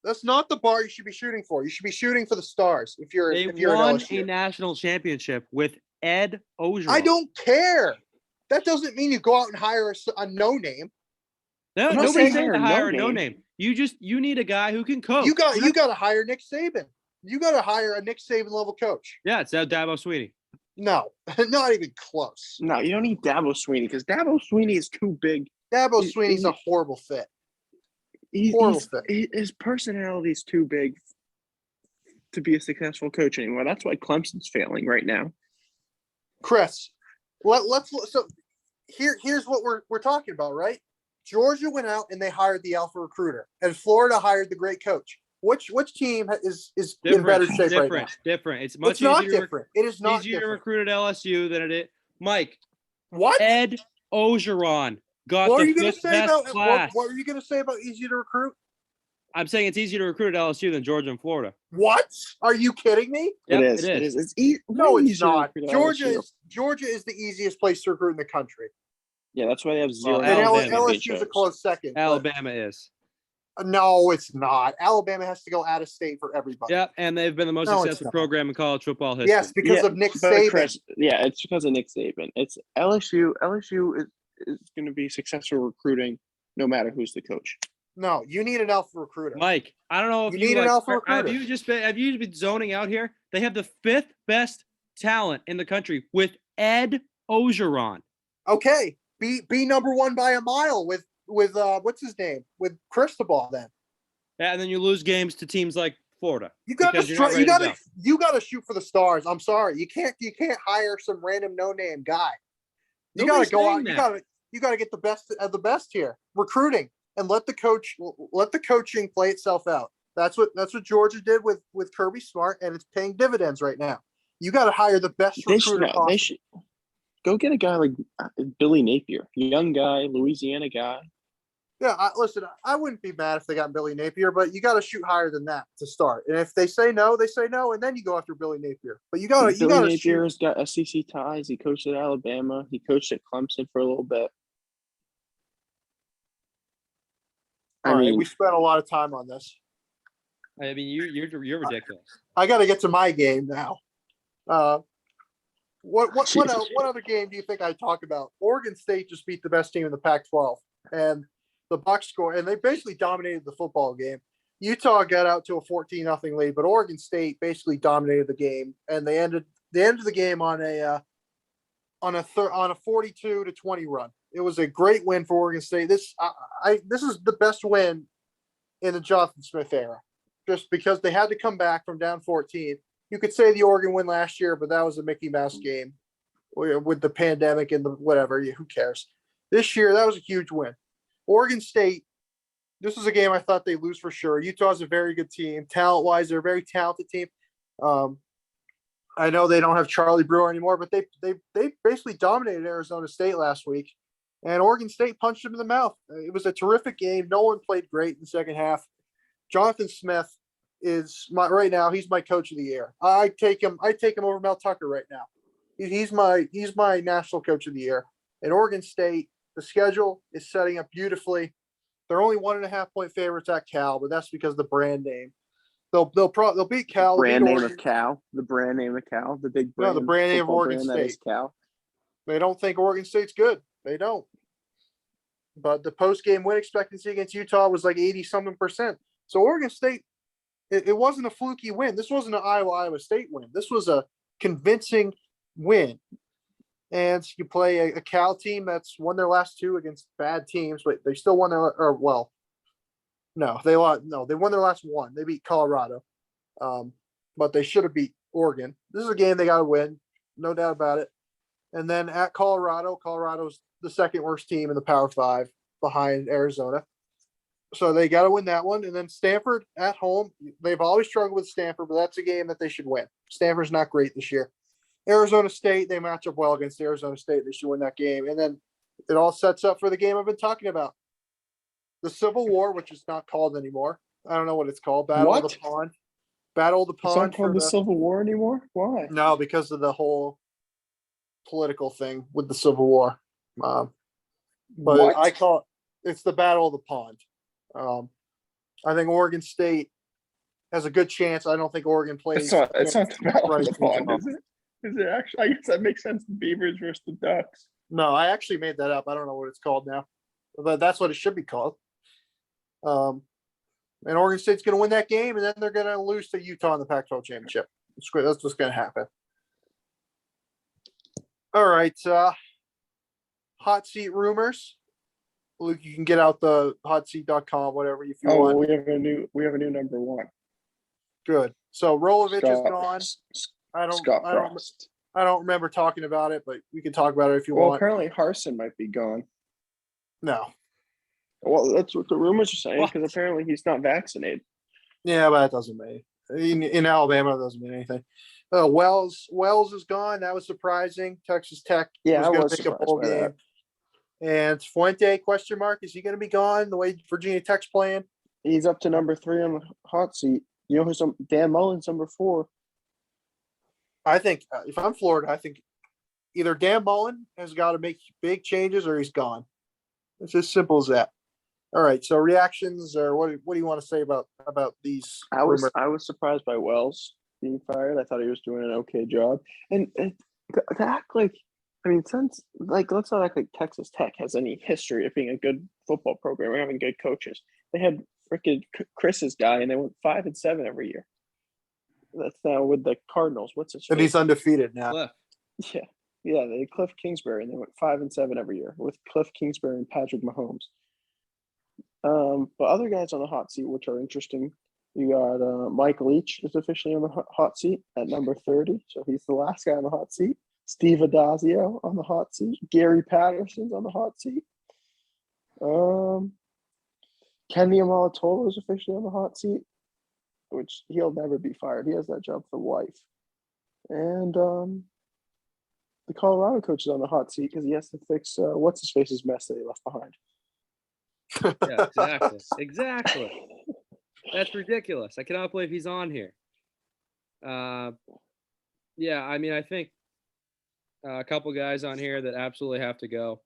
That's not the bar you should be shooting for. You should be shooting for the stars if you're They if you're won at a LSU. national championship with Ed Ogeron. I don't care. That doesn't mean you go out and hire a no name. No, I'm not nobody's saying saying to hire hire a no no name. name. You need a guy who can coach. You got to hire Nick Saban. You got to hire a Nick Saban level coach. Yeah, it's Dabo Swinney. No, not even close. No, you don't need Dabo Swinney because Dabo Swinney is too big. Dabo He- Swinney's he- a horrible fit. Horrible fit. His personality is too big to be a successful coach anymore. That's why Clemson's failing right now. Chris, here's what we're talking about, right? Georgia went out and they hired the alpha recruiter, and Florida hired the great coach. Which team is in better shape right now? Different. It's much It's not easier. different. It is not easier to different. recruit at LSU than it is. Mike, What? Ed Ogeron got What are the you going to fifth say best about class. what are you going to say about easy to recruit? I'm saying it's easier to recruit at LSU than Georgia and Florida. What? Are you kidding me? Yep, it is. It's No, way it's easier to not. recruit at Georgia LSU. is the easiest place to recruit in the country. Yeah, that's why they have zero. Well, And Alabama. LSU is a close second. but- Alabama is. No, it's not. Alabama has to go out of state for everybody. Yep, and they've been the most No, it's successful not. program in college football history. Yes, because of Nick but Saban. Chris, yeah, it's because of Nick Saban. It's LSU. LSU is going to be successful recruiting no matter who's the coach. No, you need an alpha recruiter. Mike, I don't know if You you need an like, alpha have recruiter. you been zoning out here? They have the fifth best talent in the country with Ed Ogeron. Okay, be number one by a mile with what's his name, with Cristobal. Then Yeah, and then you lose games to teams like Florida. you got because you're not ready to you got to shoot for the stars. I'm sorry, you can't hire some random no name guy. You got Nobody's to go saying out. that. You got to get the best of the best here, recruiting, and let the coaching play itself out. That's what Georgia did with Kirby Smart, and it's paying dividends right now. You got to hire the best recruiter possible. They should go get a guy like Billy Napier, young guy, Louisiana guy. Yeah, listen, I wouldn't be mad if they got Billy Napier, but you got to shoot higher than that to start. And if they say no, they say no, and then you go after Billy Napier. But Billy Napier's got SEC ties. He coached at Alabama. He coached at Clemson for a little bit. All right, we spent a lot of time on this. I mean, you're ridiculous. I got to get to my game now. What other game do you think I talk about? Oregon State just beat the best team in the Pac-12, and the Bucs score, and they basically dominated the football game. Utah got out to a 14-0 lead, but Oregon State basically dominated the game, and they ended the game on a 42-20 run. It was a great win for Oregon State. This is the best win in the Jonathan Smith era, just because they had to come back from down 14. You could say the Oregon win last year, but that was a Mickey Mouse game with the pandemic and the whatever. Who cares? This year, that was a huge win. Oregon State, this is a game I thought they'd lose for sure. Utah's a very good team. Talent-wise, they're a very talented team. I know they don't have Charlie Brewer anymore, but they basically dominated Arizona State last week. And Oregon State punched them in the mouth. It was a terrific game. No one played great in the second half. Jonathan Smith is right now. He's my coach of the year. I take him over Mel Tucker right now. He's my national coach of the year. And Oregon State, the schedule is setting up beautifully. They're only 1.5-point favorites at Cal, but that's because of the brand name. They'll beat Cal. The brand name of Cal. The brand name of Cal. The big brand. No, the brand name of Oregon State. That is Cal. They don't think Oregon State's good. They don't. But the post-game win expectancy against Utah was like 80-something%. So Oregon State, it wasn't a fluky win. This wasn't an Iowa State win. This was a convincing win. And you play a Cal team that's won their last two against bad teams, but they still won they won their last one. They beat Colorado. But they should have beat Oregon. This is a game they got to win, no doubt about it. And then at Colorado's the second worst team in the Power Five behind Arizona. So they got to win that one. And then Stanford at home. They've always struggled with Stanford, but that's a game that they should win. Stanford's not great this year. Arizona State, they match up well against Arizona State. They should win that game. And then it all sets up for the game I've been talking about. The Civil War, which is not called anymore. I don't know what it's called. Battle of the Pond. Battle of the Pond. It's not called the Civil War anymore? Why? No, because of the whole political thing with the Civil War. But what? I call it's the Battle of the Pond. I think Oregon State has a good chance. I don't think Oregon plays. It's not the Battle of the Pond, is it? Is it actually? I guess that makes sense. The Beavers versus the Ducks. No, I actually made that up. I don't know what it's called now, but that's what it should be called. And Oregon State's going to win that game, and then they're going to lose to Utah in the Pac-12 championship. That's what's going to happen. All right, hot seat rumors. Luke, you can get out the hotseat.com, whatever if you want. We have a new number one. Good. So Rolovich is gone. Scott Frost. I don't remember talking about it, but we can talk about it if you want. want. Apparently Harsin might be gone. No. Well, that's what the rumors are saying because apparently he's not vaccinated. Yeah, but that doesn't mean in Alabama. It doesn't mean anything. Wells is gone. That was surprising. Texas Tech Yeah, was I going to was make a surprised bowl by that. game. And Fuente question mark, is he going to be gone the way Virginia Tech's playing? He's up to number 3 on the hot seat. You know who's Dan Mullen's number 4. I think if I'm Florida, I think either Dan Mullen has got to make big changes or he's gone. It's as simple as that. All right. So reactions, or what do you want to say about these rumors? I was surprised by Wells being fired. I thought he was doing an okay job. And to act like, I mean, since let's not act like Texas Tech has any history of being a good football program or having good coaches. They had freaking Chris's guy, and they went 5-7 every year. That's now with the Cardinals. What's his? And he's undefeated now. Cliff. Yeah. They had Cliff Kingsbury, and they went 5-7 every year with Cliff Kingsbury and Patrick Mahomes. But other guys on the hot seat, which are interesting, you got Mike Leach is officially on the hot seat at number 30, so he's the last guy on the hot seat. Steve Adazio on the hot seat. Gary Patterson's on the hot seat. Kenny Amalatola is officially on the hot seat, which he'll never be fired. He has that job for life. And the Colorado coach is on the hot seat because he has to fix what's his face's mess that he left behind. Yeah, exactly. That's ridiculous. I cannot believe he's on here. Yeah, I mean, I think a couple guys on here that absolutely have to go.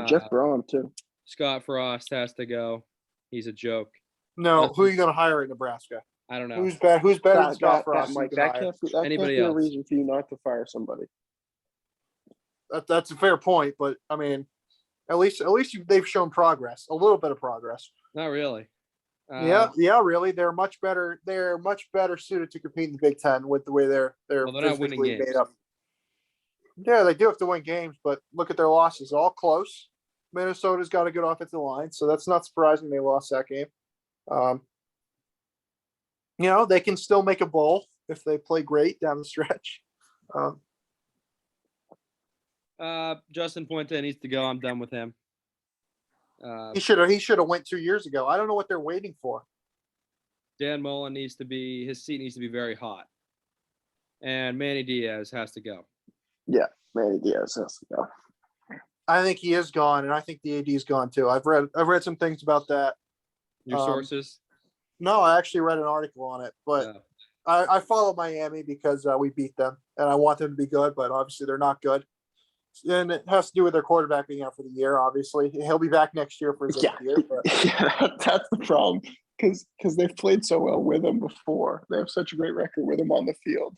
Jeff Brom too. Scott Frost has to go. He's a joke. No, who are you going to hire at Nebraska? I don't know. Who's better than Scott Frost? That can't Anybody be a else? reason for you not to fire somebody. That's a fair point, but I mean, at least they've shown progress, a little bit of progress. Not really. Yeah, really. They're much better. They're much better suited to compete in the Big Ten with the way they're not winning physically games. made up. Yeah, they do have to win games, but look at their losses, all close. Minnesota's got a good offensive line, so that's not surprising they lost that game. They can still make a bowl if they play great down the stretch. Justin Fuente needs to go. I'm done with him. He should have went 2 years ago. I don't know what they're waiting for. Dan Mullen his seat needs to be very hot. And Manny Diaz has to go. Yeah, Manny Diaz has to go. I think he is gone, and I think the AD is gone too. I've read some things about that. Your sources? No, I actually read an article on it, but I follow Miami because we beat them, and I want them to be good, but obviously they're not good. And it has to do with their quarterback being out for the year, obviously. He'll be back next year for his year. But... Yeah, that's the problem because they've played so well with him before. They have such a great record with him on the field.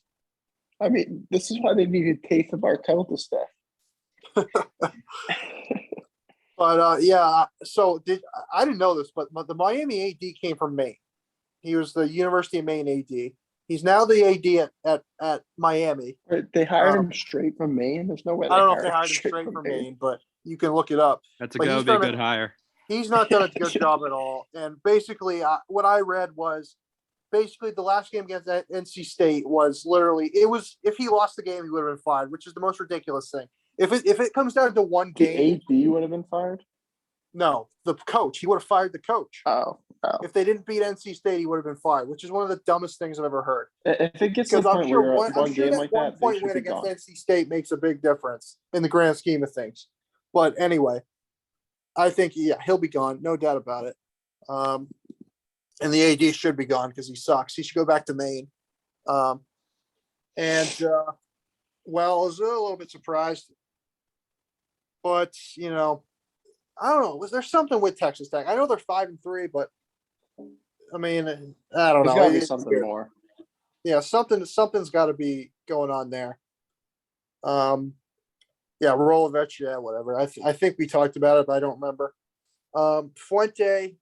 I mean, this is why they needed Tate and Martell to stay. But so I didn't know this, but the Miami AD came from Maine. He was the University of Maine AD. He's now the AD at Miami. They hired him straight from Maine. There's no way. I don't know if they hired him straight from Maine, but you can look it up. That's a good hire. He's not done a good job at all. And basically, what I read was basically the last game against NC State was literally if he lost the game, he would have been fired, which is the most ridiculous thing. If it comes down to one game, the AD would have been fired. No, the coach. He would have fired the coach. Oh. If they didn't beat NC State, he would have been fired, which is one of the dumbest things I've ever heard. If it gets to the point where one game like that, one point win against NC State makes a big difference in the grand scheme of things. But anyway, I think he'll be gone, no doubt about it. And the AD should be gone because he sucks. He should go back to Maine. I was a little bit surprised, but I don't know. Was there something with Texas Tech? I know they're 5-3, but I mean, I don't know. There's got to be something more. Yeah, something's got to be going on there. Rolovich, whatever. I think we talked about it, but I don't remember. Fuente,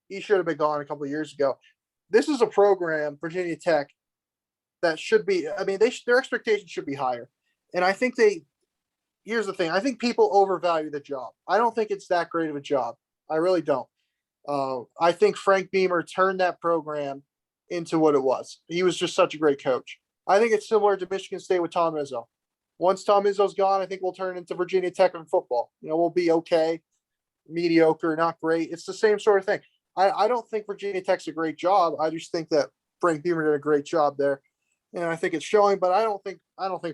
he should have been gone a couple of years ago. This is a program, Virginia Tech, that should be. I mean, their expectations should be higher, and I think here's the thing. I think people overvalue the job. I don't think it's that great of a job. I really don't. I think Frank Beamer turned that program into what it was. He was just such a great coach. I think it's similar to Michigan State with Tom Izzo. Once Tom Izzo's gone, I think we'll turn into Virginia Tech in football. We'll be okay, mediocre, not great. It's the same sort of thing. I don't think Virginia Tech's a great job. I just think that Frank Beamer did a great job there, and I think it's showing. But I don't think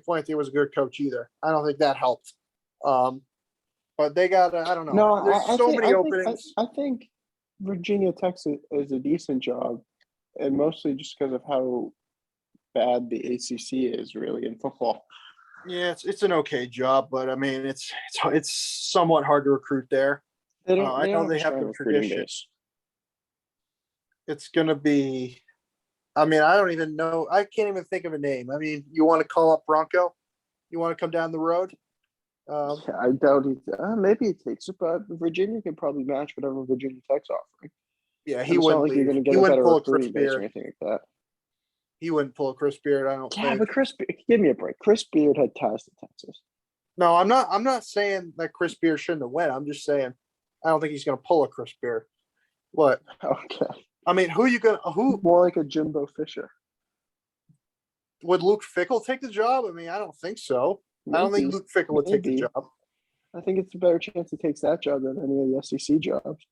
Fuente was a good coach either. I don't think that helped. But they got I don't know. No, There's so many openings. I think Virginia Tech is a decent job, and mostly just because of how bad the ACC is really in football. Yeah, it's an okay job, but I mean, it's somewhat hard to recruit there. They don't. I They know don't they have a have strong the recruiting tradition. base. It's gonna be. I mean, I don't even know. I can't even think of a name. I mean, you want to call up Bronco? You want to come down the road? I doubt it. Maybe it takes it, but Virginia can probably match whatever Virginia Tech's offering. Yeah, And he it's not wouldn't like you're leave. going to He get a wouldn't better pull a Chris recruiting base or Beard. anything like that. He wouldn't pull a Chris Beard. I don't Yeah, think. but give me a break. Chris Beard had ties to Texas. No, I'm not. I'm not saying that Chris Beard shouldn't have went. I'm just saying I don't think he's going to pull a Chris Beard. What? Okay. I mean, who More like a Jimbo Fisher. would Luke Fickle take the job? I mean, I don't think so. I don't think Maybe. Luke Fickle would take the Maybe. job. I think it's a better chance he takes that job than any of the SEC jobs.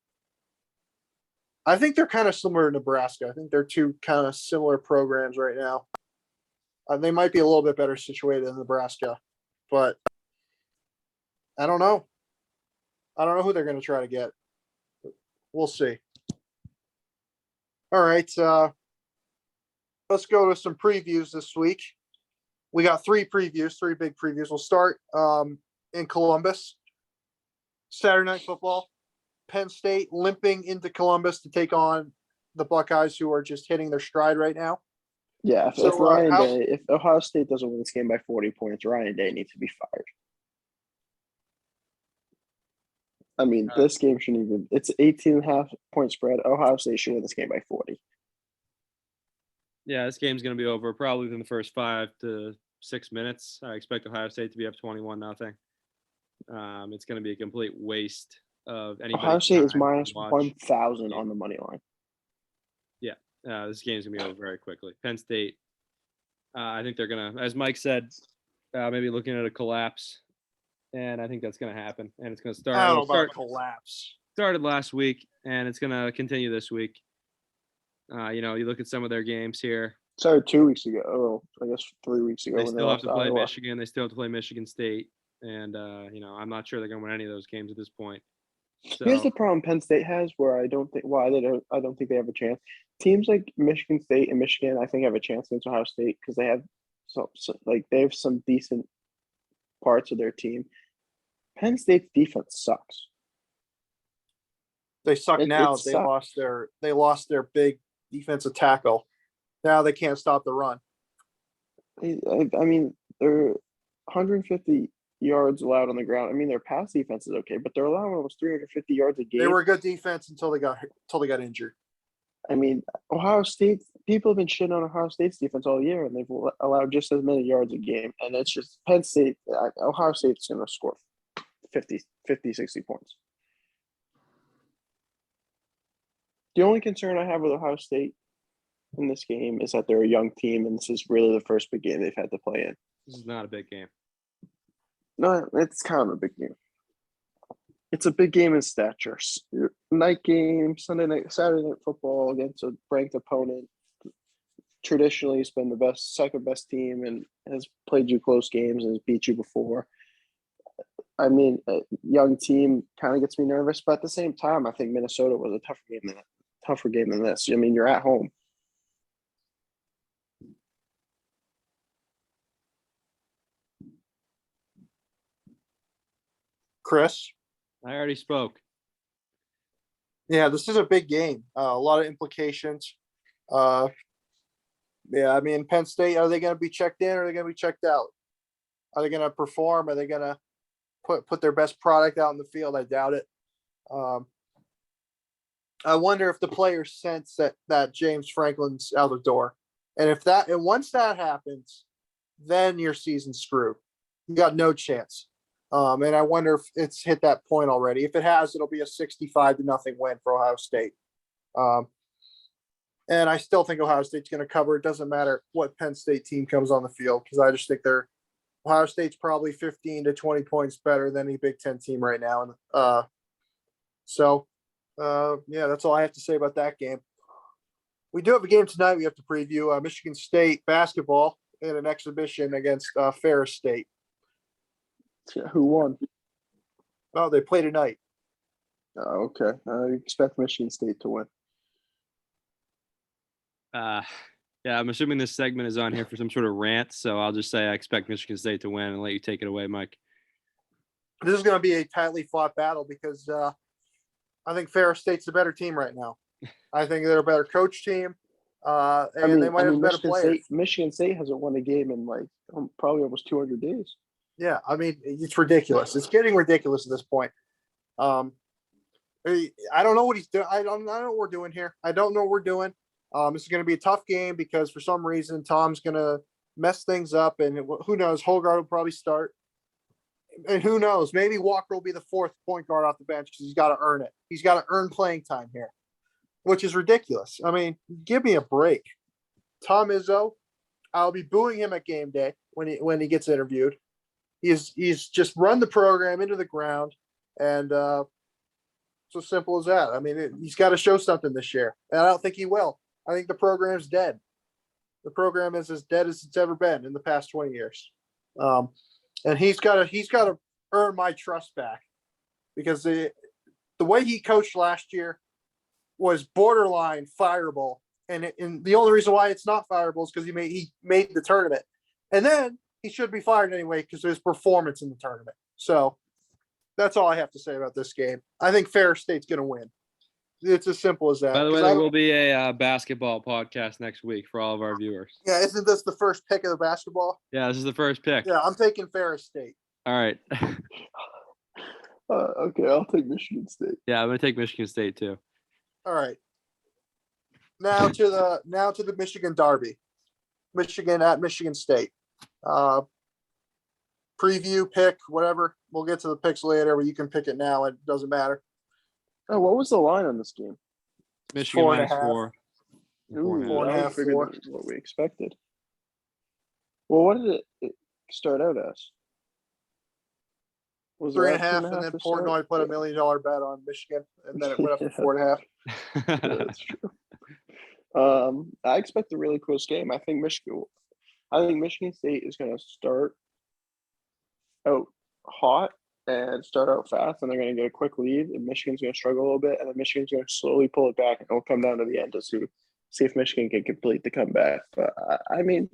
I think they're kind of similar to Nebraska. I think they're two kind of similar programs right now. They might be a little bit better situated than Nebraska, but I don't know. I don't know who they're going to try to get. We'll see. All right. Let's go to some previews this week. We got three big previews. We'll start in Columbus. Saturday Night Football. Penn State limping into Columbus to take on the Buckeyes, who are just hitting their stride right now. Yeah, if So, if Ohio State doesn't win this game by 40 points, Ryan Day needs to be fired. I mean, this game shouldn't even – it's 18.5 point spread. Ohio State should win this game by 40. Yeah, this game's going to be over probably within the first 5 to 6 minutes. I expect Ohio State to be up 21-0. It's going to be a complete waste of anybody's Ohio State is time to minus watch. 1,000 on the money line. This game's going to be over very quickly. Penn State, I think they're going to, as Mike said, maybe looking at a collapse. And I think that's going to happen. And it's going to start. I don't know about collapse. Started last week, and it's going to continue this week. You look at some of their games here. Sorry, 2 weeks ago. Oh, I guess 3 weeks ago. They when still have to play Iowa. Michigan. They still have to play Michigan State. And, I'm not sure they're going to win any of those games at this point. So, here's the problem Penn State has, where I don't think they have a chance. Teams like Michigan State and Michigan, I think, have a chance against Ohio State because they have they have some decent parts of their team. Penn State's defense sucks. They suck now. It sucks. They lost their big defensive tackle. Now they can't stop the run. I mean, they're 150 yards allowed on the ground. I mean, their pass defense is okay, but they're allowing almost 350 yards a game. They were a good defense until they got injured. I mean, Ohio State, people have been shitting on Ohio State's defense all year, and they've allowed just as many yards a game. And it's just Penn State, Ohio State's going to score 50, 60 points. The only concern I have with Ohio State in this game is that they're a young team, and this is really the first big game they've had to play in. this is not a big game. No, it's kind of a big game. It's a big game in stature. Night game, Saturday night football against a ranked opponent. Traditionally, it's been the second best team, and has played you close games and has beat you before. I mean, a young team kind of gets me nervous, but at the same time, I think Minnesota was a tougher game than this. I mean, you're at home. Chris? I already spoke. Yeah, this is a big game. A lot of implications. Yeah, I mean, Penn State, are they going to be checked in or are they going to be checked out? Are they going to perform? Are they going to put their best product out in the field? I doubt it. I wonder if the players sense that James Franklin's out the door. And once that happens, then your season's screwed. You got no chance. And I wonder if it's hit that point already. If it has, it'll be a 65-0 win for Ohio State. And I still think Ohio State's going to cover. It doesn't matter what Penn State team comes on the field because I just think Ohio State's probably 15 to 20 points better than any Big Ten team right now. So Yeah, that's all I have to say about that game. We do have a game tonight. We have to preview Michigan State basketball in an exhibition against Ferris State. Yeah, who won? Oh, they play tonight. Okay. I expect Michigan State to win. Yeah, I'm assuming this segment is on here for some sort of rant, so I'll just say I expect Michigan State to win and let you take it away, Mike. This is going to be a tightly fought battle because I think Ferris State's the better team right now. I think they're a better coach team, and they might have better players. Michigan State hasn't won a game in like probably almost 200 days. Yeah, I mean, it's ridiculous. It's getting ridiculous at this point. I don't know what he's doing. I don't know what we're doing here. I don't know what we're doing. This is going to be a tough game because for some reason Tom's going to mess things up, and who knows? Holgard will probably start, and who knows? Maybe Walker will be the fourth point guard off the bench because he's got to earn it. He's got to earn playing time here, which is ridiculous. I mean, give me a break. Tom Izzo, I'll be booing him at game day when he gets interviewed. He's just run the program into the ground, and so simple as that. I mean, he's got to show something this year, and I don't think he will. I think the program's dead. The program is as dead as it's ever been in the past 20 years. And he's got to earn my trust back because the way he coached last year was borderline fireable. And the only reason why it's not fireable is because he made the tournament. And then he should be fired anyway because of his performance in the tournament. So that's all I have to say about this game. I think Ferris State's going to win. It's as simple as that. By the way, there will be a basketball podcast next week for all of our viewers. Yeah, isn't this the first pick of the basketball? Yeah, this is the first pick. Yeah, I'm taking Ferris State. All right. Okay, I'll take Michigan State. Yeah, I'm going to take Michigan State too. All right. Now to the Michigan Derby. Michigan at Michigan State. Preview, pick, whatever. We'll get to the picks later, but you can pick it now. It doesn't matter. Oh, what was the line on this game? Michigan Four and a minus half. 4. Ooh, 4.5, figured 4. that was what we expected. Well, what did it start out as? Was 3.5, it and then to Portnoy start? put $1 million bet on Michigan, and then it went up to 4.5. Yeah, that's true. I expect a really close game. I think Michigan State is going to start out hot and start out fast, and they're going to get a quick lead, and Michigan's going to struggle a little bit, and then Michigan's going to slowly pull it back, and it'll come down to the end to see if Michigan can complete the comeback. But I mean,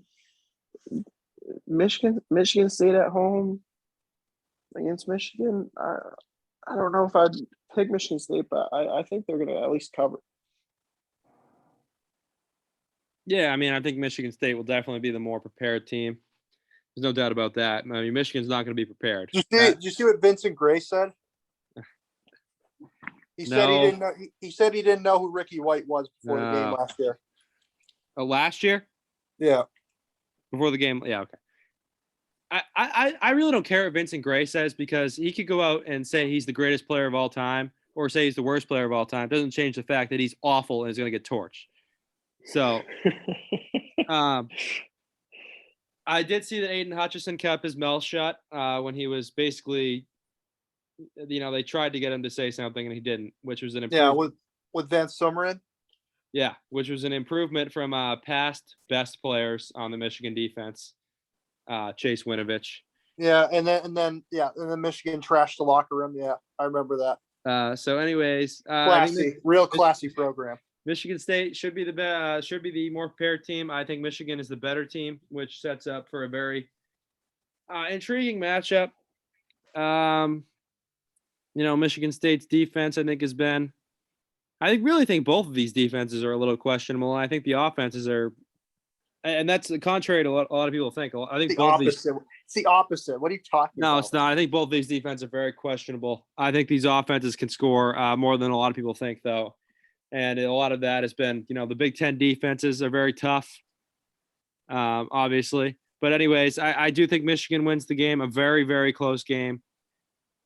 Michigan State at home against Michigan, I don't know if I'd pick Michigan State, but I think they're going to at least cover. Yeah, I mean, I think Michigan State will definitely be the more prepared team. There's no doubt about that. I mean, Michigan's not going to be prepared. Did you see what Vincent Gray said? He said he didn't know. He said he didn't know who Ricky White was before the game last year. Oh, last year? Yeah. Before the game? Yeah, okay. I really don't care what Vincent Gray says because he could go out and say he's the greatest player of all time or say he's the worst player of all time. It doesn't change the fact that he's awful and is going to get torched. So, I did see that Aiden Hutchinson kept his mouth shut when he was basically, they tried to get him to say something and he didn't, which was an improvement. Yeah, with Van Summerin. Yeah, which was an improvement from past best players on the Michigan defense, Chase Winovich. Yeah, and then Michigan trashed the locker room. Yeah, I remember that. So, anyways, real classy program. Michigan State should be the more prepared team. I think Michigan is the better team, which sets up for a very intriguing matchup. Michigan State's defense, I think, has been. I really think both of these defenses are a little questionable. I think the offenses are, and that's contrary to what a lot of people think. I think it's the opposite. What are you talking about? No, it's not. I think both of these defenses are very questionable. I think these offenses can score more than a lot of people think, though. And a lot of that has been, the Big Ten defenses are very tough, obviously. But anyways, I do think Michigan wins the game, a very, very close game,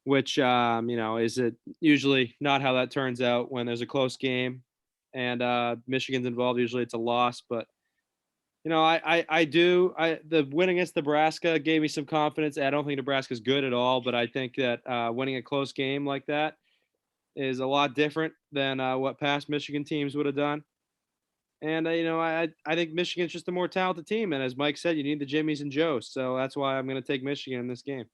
which, is it usually not how that turns out when there's a close game and Michigan's involved. Usually it's a loss. But, the win against Nebraska gave me some confidence. I don't think Nebraska's good at all, but I think that winning a close game like that is a lot different than what past Michigan teams would have done. And I think Michigan's just a more talented team. And as Mike said, you need the Jimmies and Joes. So that's why I'm going to take Michigan in this game.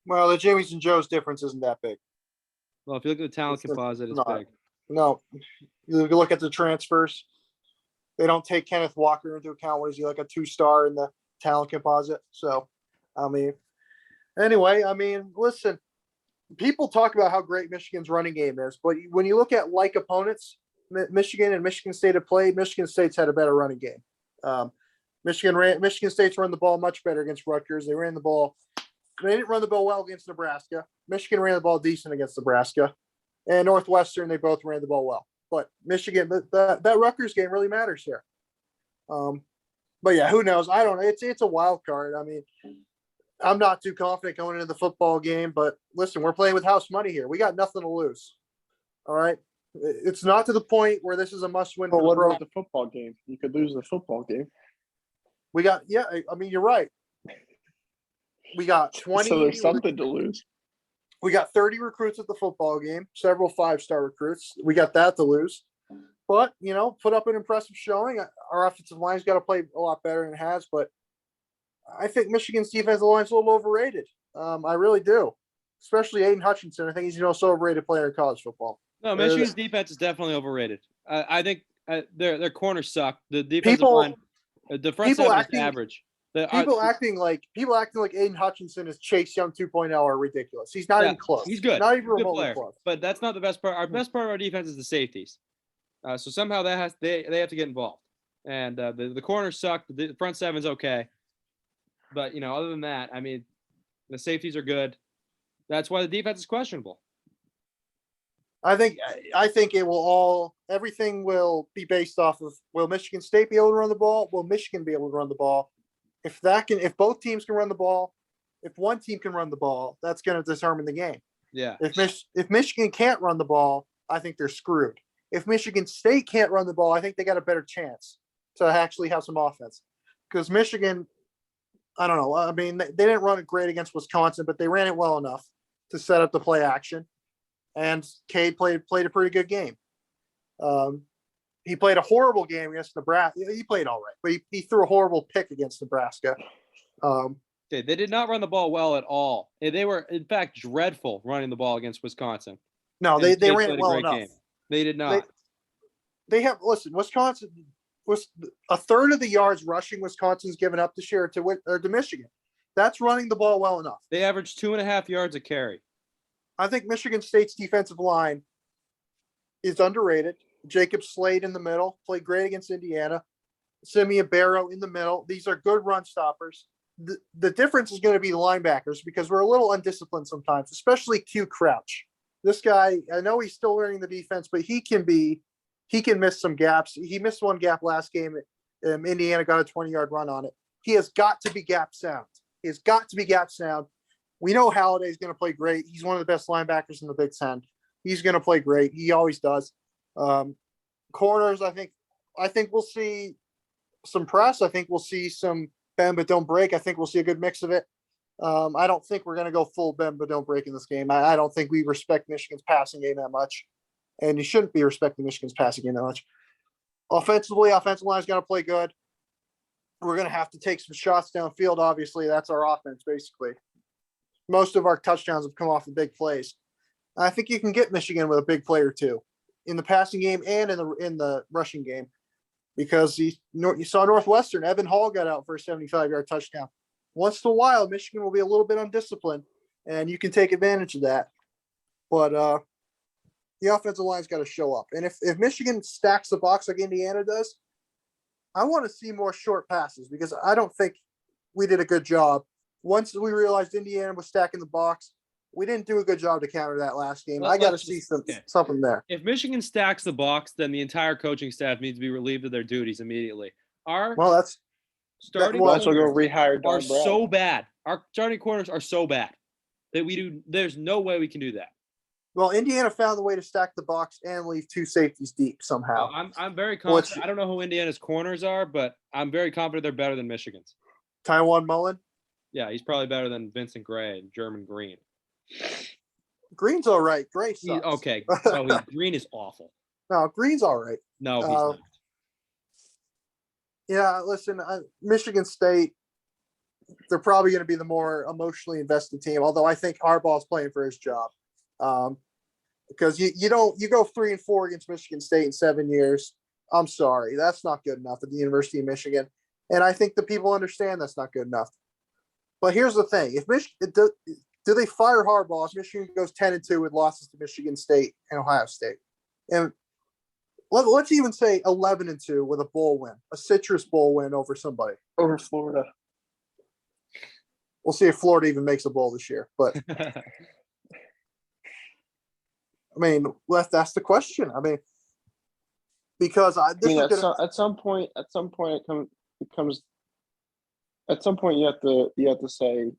Well, the Jimmys and Joes difference isn't that big. Well, if you look at the talent composite, it's big. No, you look at the transfers. They don't take Kenneth Walker into account. What is he, like a 2-star in the talent composite? So, anyway, listen, people talk about how great Michigan's running game is, but when you look at like opponents, Michigan and Michigan State have played, Michigan State's had a better running game. Michigan State's run the ball much better against Rutgers. They didn't run the ball well against Nebraska. Michigan ran the ball decent against Nebraska. And Northwestern, they both ran the ball well. But Michigan, that Rutgers game really matters here. But yeah, who knows? I don't know. It's a wild card. I'm not too confident going into the football game, but listen, we're playing with house money here. We got nothing to lose. All right. It's not to the point where this is a must-win. But what about the football game? You could lose the football game. You're right. We got 20. So there's something to lose. We got 30 recruits at the football game, several 5-star recruits. We got that to lose. But, put up an impressive showing. Our offensive line's got to play a lot better than it has, but I think Michigan's defensive line's a little overrated. I really do. Especially Aiden Hutchinson. I think he's so overrated player in college football. No, Michigan's defense is definitely overrated. I think their corners suck. The defensive line, the front seven is average. People acting like Aiden Hutchinson is Chase Young 2.0 are ridiculous. He's not even close. He's good. Not even remotely close. But that's not the best part. Our best part of our defense is the safeties. So somehow they have to get involved. And the corners suck. The front seven's okay. But other than that, the safeties are good. That's why the defense is questionable. I think everything will be based off of, will Michigan State be able to run the ball? Will Michigan be able to run the ball? If both teams can run the ball, if one team can run the ball, that's going to determine the game. Yeah. If Michigan can't run the ball, I think they're screwed. If Michigan State can't run the ball, I think they got a better chance to actually have some offense. Because Michigan, I don't know. They didn't run it great against Wisconsin, but they ran it well enough to set up the play action. And Cade played a pretty good game. He played a horrible game against Nebraska. He played all right, but he threw a horrible pick against Nebraska. They did not run the ball well at all. They were, in fact, dreadful running the ball against Wisconsin. No, they ran it well enough. Game. They did not. Wisconsin was a third of the yards rushing Wisconsin's given up this year to Michigan. That's running the ball well enough. They averaged 2.5 yards a carry. I think Michigan State's defensive line is underrated. Jacob Slade in the middle, played great against Indiana. Simeon Barrow in the middle. These are good run stoppers. The difference is going to be the linebackers because we're a little undisciplined sometimes, especially Q Crouch. This guy, I know he's still learning the defense, but he can miss some gaps. He missed one gap last game. Indiana got a 20-yard run on it. He has got to be gap sound. We know Halliday's going to play great. He's one of the best linebackers in the Big Ten. He's going to play great. He always does. Corners, I think we'll see some press. I think we'll see some bend but don't break. I think we'll see a good mix of it. I don't think we're going to go full bend but don't break in this game. I don't think we respect Michigan's passing game that much, and you shouldn't be respecting Michigan's passing game that much. Offensively, offensive line's going to play good. We're going to have to take some shots downfield. Obviously, that's our offense basically. Most of our touchdowns have come off of big plays. I think you can get Michigan with a big play or two in the passing game and in the rushing game, because you saw Northwestern. Evan Hall got out for a 75-yard touchdown. Once in a while, Michigan will be a little bit undisciplined, and you can take advantage of that. But the offensive line's got to show up. And if Michigan stacks the box like Indiana does, I want to see more short passes because I don't think we did a good job. Once we realized Indiana was stacking the box, we didn't do a good job to counter that last game. I got to see something there. If Michigan stacks the box, then the entire coaching staff needs to be relieved of their duties immediately. Starting corners go rehire Don are Brown. so bad. Our starting corners are so bad that there's no way we can do that. Well, Indiana found the way to stack the box and leave two safeties deep somehow. I'm very confident. I don't know who Indiana's corners are, but I'm very confident they're better than Michigan's. Taiwan Mullen? Yeah, he's probably better than Vincent Gray and German Green. Green's all right. Gray sucks. Okay, so Green is awful. No, Green's all right. No, he's not. Yeah, listen, Michigan State, they're probably going to be the more emotionally invested team, although I think Harbaugh's playing for his job. Because you go 3-4 against Michigan State in 7 years. I'm sorry, that's not good enough at the University of Michigan, and I think the people understand that's not good enough. But here's the thing: if Michigan do they fire Harbaugh if Michigan goes 10-2 with losses to Michigan State and Ohio State, and let's even say 11-2 with a bowl win, a Citrus Bowl win over somebody, over Florida. We'll see if Florida even makes a bowl this year, but. I mean, that's the question. I mean, because at some point it comes. At some point, you have to say,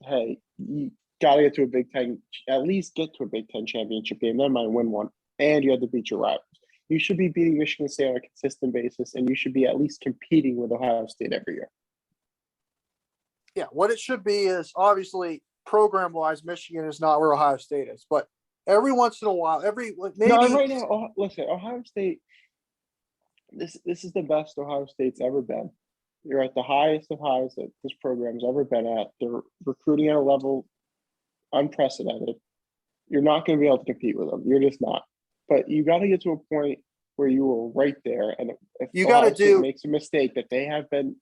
"Hey, you got to get to a Big Ten. At least get to a Big Ten championship game. Never mind win one, and you have to beat your rivals. You should be beating Michigan State on a consistent basis, and you should be at least competing with Ohio State every year." Yeah, what it should be is obviously program-wise, Michigan is not where Ohio State is, but. Every once in a while, maybe right now. Listen, Ohio State. This is the best Ohio State's ever been. You're at the highest of highs that this program's ever been at. They're recruiting at a level unprecedented. You're not going to be able to compete with them. You're just not. But you got to get to a point where you are right there. And if you got to makes a mistake that they have been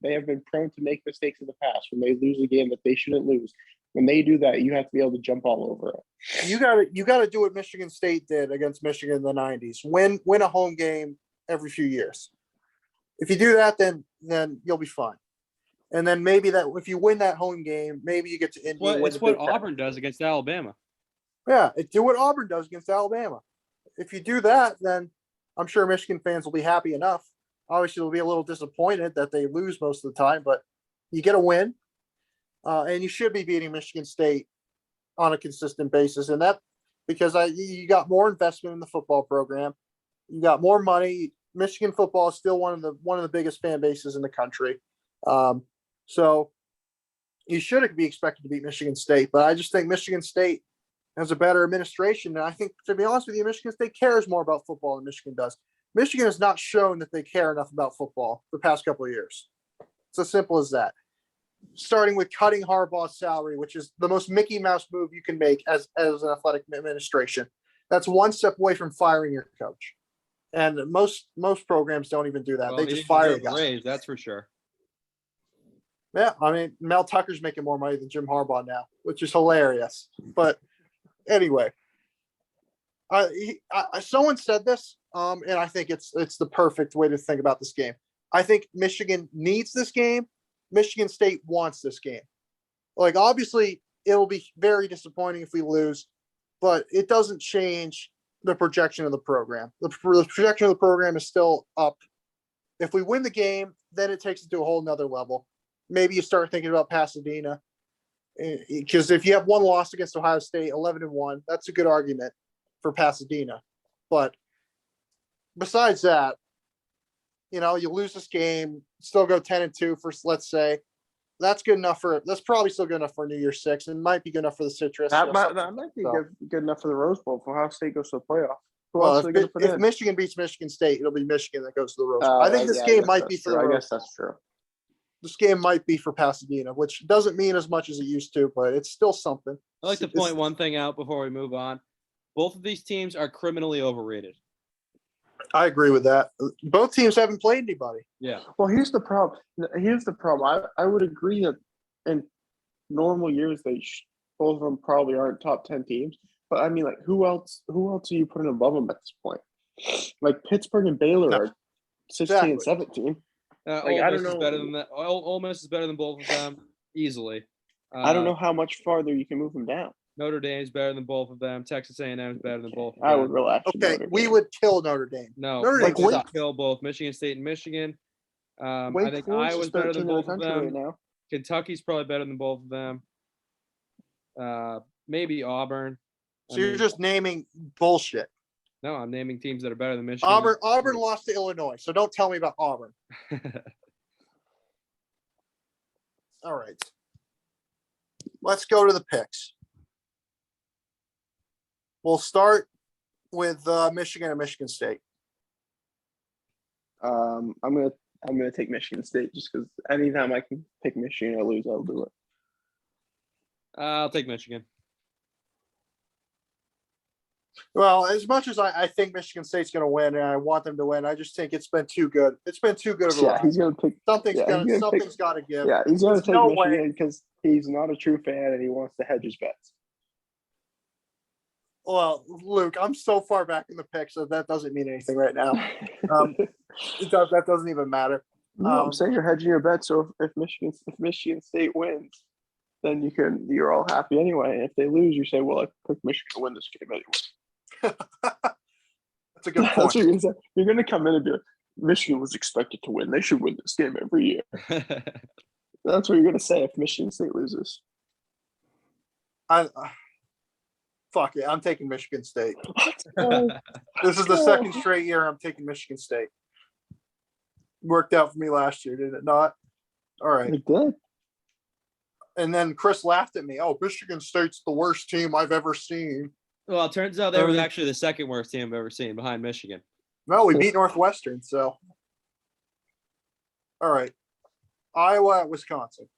prone to make mistakes in the past when they lose a game that they shouldn't lose. When they do that, you have to be able to jump all over it. You got to do what Michigan State did against Michigan in the 90s. Win a home game every few years. If you do that, then you'll be fine. And then maybe that if you win that home game, maybe you get to Indy. It's what Auburn does against Alabama. Yeah, do what Auburn does against Alabama. If you do that, then I'm sure Michigan fans will be happy enough. Obviously, they'll be a little disappointed that they lose most of the time, but you get a win. And you should be beating Michigan State on a consistent basis. And that because you got more investment in the football program. You got more money. Michigan football is still one of the biggest fan bases in the country. So you should be expected to beat Michigan State. But I just think Michigan State has a better administration. And I think, to be honest with you, Michigan State cares more about football than Michigan does. Michigan has not shown that they care enough about football the past couple of years. It's as simple as that. Starting with cutting Harbaugh's salary, which is the most Mickey Mouse move you can make as an athletic administration. That's one step away from firing your coach. And most programs don't even do that. Well, they just fire a guy. Raise, that's for sure. Yeah, I mean, Mel Tucker's making more money than Jim Harbaugh now, which is hilarious. But anyway, someone said this, and I think it's the perfect way to think about this game. I think Michigan needs this game. Michigan State wants this game. Like, obviously, it'll be very disappointing if we lose, but it doesn't change the projection of the program. The projection of the program is still up. If we win the game, then it takes it to a whole nother level. Maybe you start thinking about Pasadena, because if you have one loss against Ohio State, 11-1, that's a good argument for Pasadena. But besides that, you lose this game, still go 10-2 for, let's say, that's good enough that's probably still good enough for New Year's Six, and might be good enough for the Citrus. That might be good enough for the Rose Bowl. If Ohio State goes to the playoff. If Michigan beats Michigan State, it'll be Michigan that goes to the Rose Bowl. I think this game might be for the Rose Bowl. I guess that's true. This game might be for Pasadena, which doesn't mean as much as it used to, but it's still something. I'd like to point one thing out before we move on. Both of these teams are criminally overrated. I agree with that. Both teams haven't played anybody. Yeah. Well, here's the problem. I would agree that in normal years, both of them probably aren't top 10 teams. But I mean, like, who else are you putting above them at this point? Like, Pittsburgh and Baylor are 16 and 17. I don't know. Is better than that. Ole Miss is better than both of them easily. I don't know how much farther you can move them down. Notre Dame is better than both of them. Texas A&M is better than both of them. I would relax. Okay, we would kill Notre Dame. No, Notre Dame would kill both Michigan State and Michigan. I think Iowa's better than both of them. Right now. Kentucky's probably better than both of them. Maybe Auburn. So you're just naming bullshit. No, I'm naming teams that are better than Michigan. Auburn lost to Illinois, so don't tell me about Auburn. All right. Let's go to the picks. We'll start with Michigan and Michigan State. I'm gonna take Michigan State just because anytime I can pick Michigan or lose, I'll do it. I'll take Michigan. Well, as much as I think Michigan State's going to win and I want them to win, I just think it's been too good. It's been too good of a Yeah, ride. he's gonna pick. Something's yeah, got he's gonna pick- to give. Yeah, he's gonna There's take no way. Michigan because he's not a true fan and he wants to hedge his bets. Well, Luke, I'm so far back in the pick, so that doesn't mean anything right now. That doesn't even matter. No, I'm saying you're hedging your bets. So if Michigan State wins, then you're all happy anyway. And if they lose, you say, "Well, I picked Michigan to win this game anyway." That's a good That's point. what you're gonna say. You're gonna come in and be like, "Michigan was expected to win. They should win this game every year." That's what you're gonna say if Michigan State loses. Fuck it, I'm taking Michigan State. Oh, This is the second straight year I'm taking Michigan State. Worked out for me last year, did it not? All right. it did. And then Chris laughed at me. Oh, Michigan State's the worst team I've ever seen. Well, it turns out they were actually the second worst team I've ever seen behind Michigan. No, we beat Northwestern, so. All right. Iowa at Wisconsin.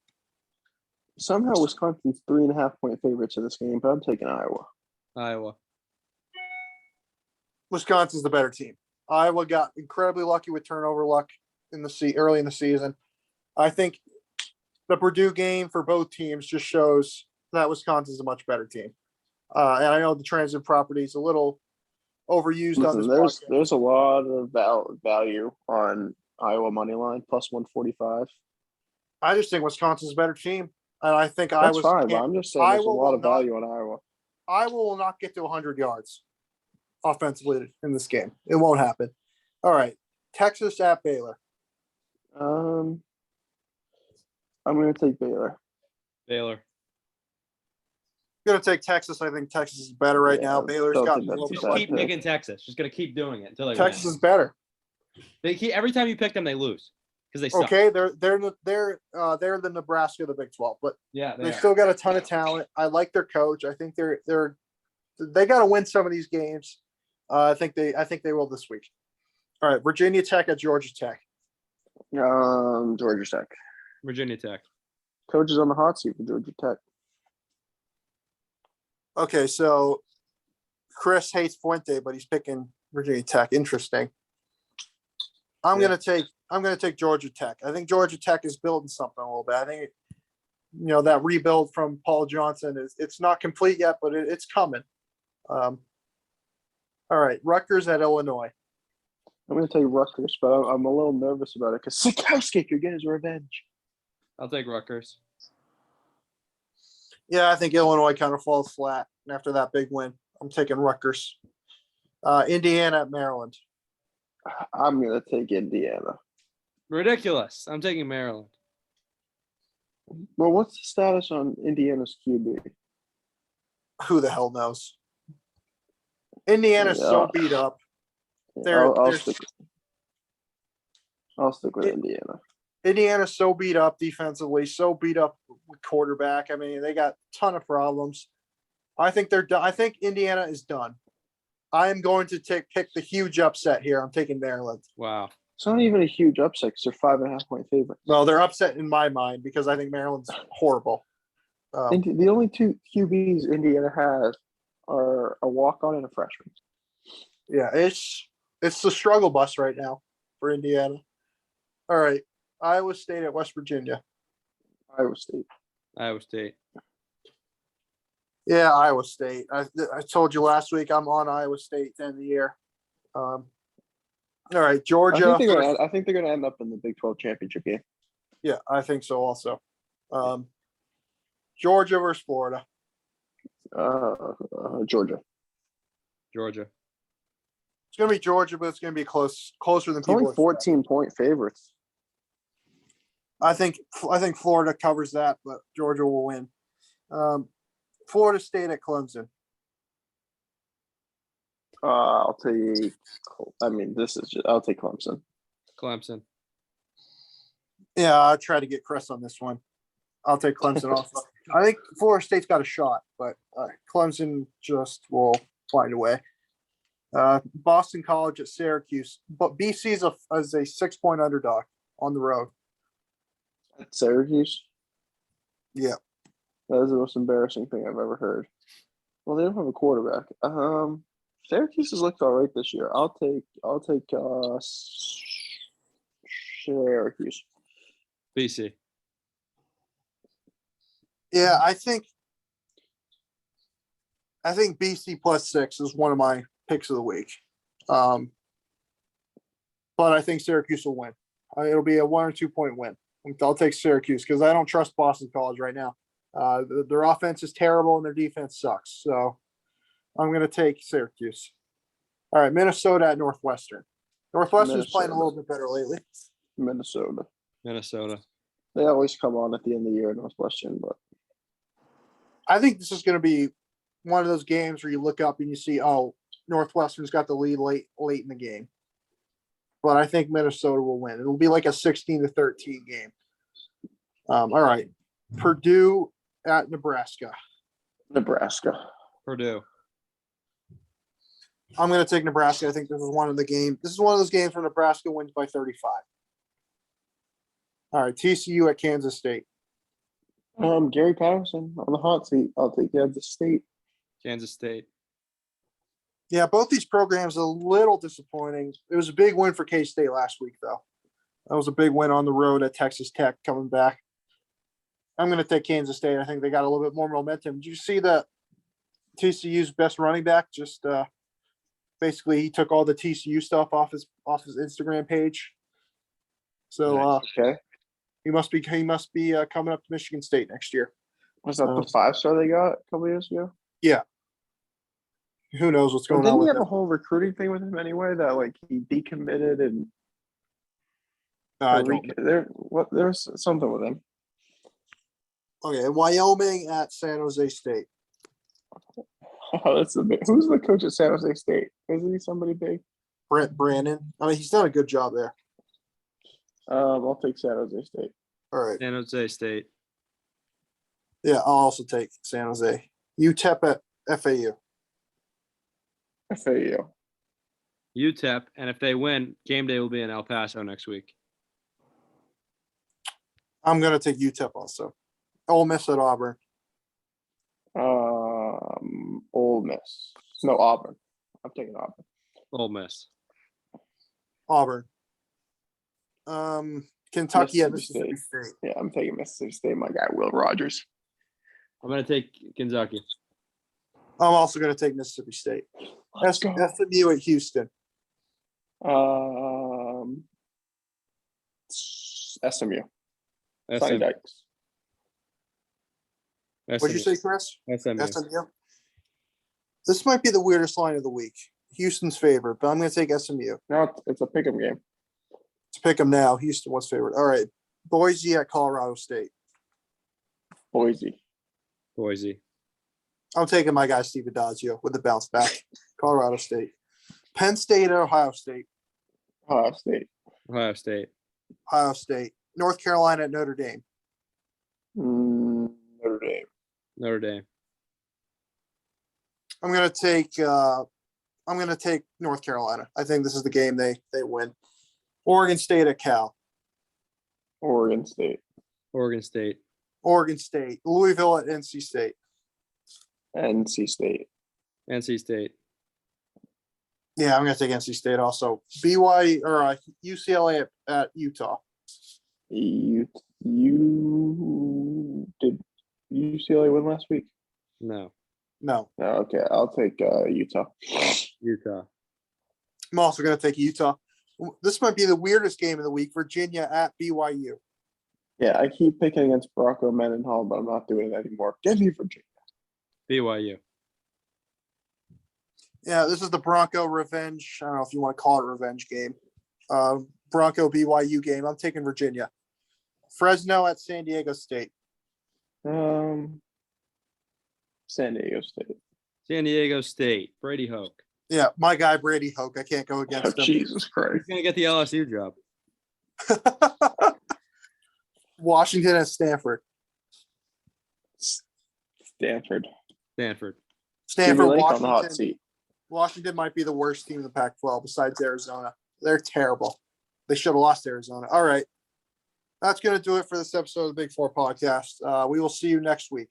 Somehow Wisconsin's 3.5-point favorites in this game, but I'm taking Iowa. Iowa. Wisconsin's the better team. Iowa got incredibly lucky with turnover luck early in the season. I think the Purdue game for both teams just shows that Wisconsin's a much better team. And I know the transitive property is a little overused on this podcast. There's a lot of value on Iowa money line plus 145. I just think Wisconsin's a better team, and I think That's Iowa's fine, but I'm just saying there's a Iowa lot will of value on Iowa. Iowa will not get to 100 yards offensively in this game. It won't happen. All right, Texas at Baylor. I'm going to take Baylor. Baylor. I'm going to take Texas. I think Texas is better right now. Baylor's don't got think a that's little a bit Just bad keep pick. picking Texas. Just gonna keep doing it until they Texas win. is better. Every time you pick them, they lose because they suck. Okay, they're the Nebraska of the Big 12, but Yeah, they still got a ton of talent. I like their coach. I think they got to win some of these games. I think they will this week. All right, Virginia Tech at Georgia Tech. Georgia Tech. Virginia Tech. Coach is on the hot seat for Georgia Tech. Okay, so Chris hates Fuente, but he's picking Virginia Tech. Interesting. I'm gonna take Georgia Tech. I think Georgia Tech is building something a little bit. I think that rebuild from Paul Johnson it's not complete yet, but it's coming. All right, Rutgers at Illinois. I'm going to take Rutgers, but I'm a little nervous about it because Sikowski could get his revenge. I'll take Rutgers. Yeah, I think Illinois kind of falls flat after that big win. I'm taking Rutgers. Indiana at Maryland. I'm going to take Indiana. Ridiculous. I'm taking Maryland. Well, what's the status on Indiana's QB? Who the hell knows? Indiana's so beat up. I'll stick with Indiana. Indiana's so beat up defensively, so beat up with quarterback. I mean, they got a ton of problems. I think they're done. I think Indiana is done. I am going to pick the huge upset here. I'm taking Maryland. Wow. It's not even a huge upset because they're 5.5-point favorites. Well, they're upset in my mind because I think Maryland's horrible. The only two QBs Indiana has are a walk-on and a freshman. Yeah, it's the struggle bus right now for Indiana. All right, Iowa State at West Virginia. Iowa State. Iowa State. Yeah, Iowa State. I told you last week I'm on Iowa State to end the year. All right, Georgia. I think they're going to end up in the Big 12 championship game. Yeah, I think so also. Georgia versus Florida. Georgia. Georgia. It's going to be Georgia, but it's going to be closer than It's people only 14-point favorites. I think Florida covers that, but Georgia will win. Florida State at Clemson. I'll take Clemson. Clemson. Yeah, I'll try to get Chris on this one. I'll take Clemson also. I think Florida State's got a shot, but Clemson just will find a way. Boston College at Syracuse, but BC is a 6-point underdog on the road. At Syracuse. Yeah. That is the most embarrassing thing I've ever heard. Well, they don't have a quarterback. Syracuse has looked all right this year. I'll take Syracuse. BC. Yeah, I think BC +6 is one of my picks of the week. But I think Syracuse will win. It'll be a 1 or 2 point win. I'll take Syracuse because I don't trust Boston College right now. Their offense is terrible and their defense sucks. So I'm going to take Syracuse. All right, Minnesota at Northwestern. Northwestern's playing a little bit better lately. Minnesota. They always come on at the end of the year at Northwestern, but I think this is going to be one of those games where you look up and you see, oh, Northwestern's got the lead late in the game. But I think Minnesota will win. It'll be like a 16-13 game. All right. Purdue at Nebraska. Purdue. I'm going to take Nebraska. I think this is one of those games where Nebraska wins by 35. All right. TCU at Kansas State. Gary Patterson on the hot seat. I'll take Kansas State. Yeah, both these programs are a little disappointing. It was a big win for K-State last week, though. That was a big win on the road at Texas Tech coming back. I'm going to take Kansas State. I think they got a little bit more momentum. Did you see that TCU's best running back just basically he took all the TCU stuff off his Instagram page? So okay. He must be coming up to Michigan State next year. Was that the 5-star they got a couple years ago? Yeah. Who knows what's going on didn't with he have him? a whole recruiting thing with him anyway that like he decommitted and there was something with him. Okay, Wyoming at San Jose State. Oh, that's who's the coach at San Jose State? Isn't he somebody big? Brent Brandon. I mean, he's done a good job there. I'll take San Jose State. All right. San Jose State. Yeah, I'll also take San Jose. UTEP at FAU. UTEP, and if they win, game day will be in El Paso next week. I'm going to take UTEP also. Ole Miss at Auburn. Ole Miss. No, Auburn. I'm taking Auburn. Ole Miss. Auburn. Kentucky at Mississippi State. Yeah, I'm taking Mississippi State. My guy, Will Rogers. I'm going to take Kentucky. I'm also going to take Mississippi State. SMU at Houston. SMU. SMU. Dykes. What'd you say, Chris? SMU. This might be the weirdest line of the week. Houston's favorite, but I'm going to take SMU. No, it's a pick'em game. Let's pick them now. Houston was favorite. All right. Boise at Colorado State. Boise. I'm taking my guy, Steve Adazio, with the bounce back. Colorado State. Penn State at Ohio State. Ohio State. North Carolina at Notre Dame. Notre Dame. I'm gonna take North Carolina. I think this is the game they win. Oregon State at Cal. Oregon State. Louisville at NC State. NC State. Yeah, I'm gonna take NC State also. BYU or UCLA at Utah. Did UCLA win last week? No. Okay, I'll take Utah. I'm also going to take Utah. This might be the weirdest game of the week. Virginia at BYU. Yeah, I keep picking against Bronco Mendenhall, but I'm not doing it anymore. Give me Virginia. BYU. Yeah, this is the Bronco revenge. I don't know if you want to call it revenge game. Bronco BYU game. I'm taking Virginia. Fresno at San Diego State. San Diego State. Brady Hoke. Yeah, my guy Brady Hoke. I can't go against him. Jesus Christ. He's going to get the LSU job. Washington at Stanford. Stanford. Washington on the hot seat. Washington might be the worst team in the Pac-12 besides Arizona. They're terrible. They should have lost Arizona. All right. That's going to do it for this episode of the Big Four podcast. We will see you next week.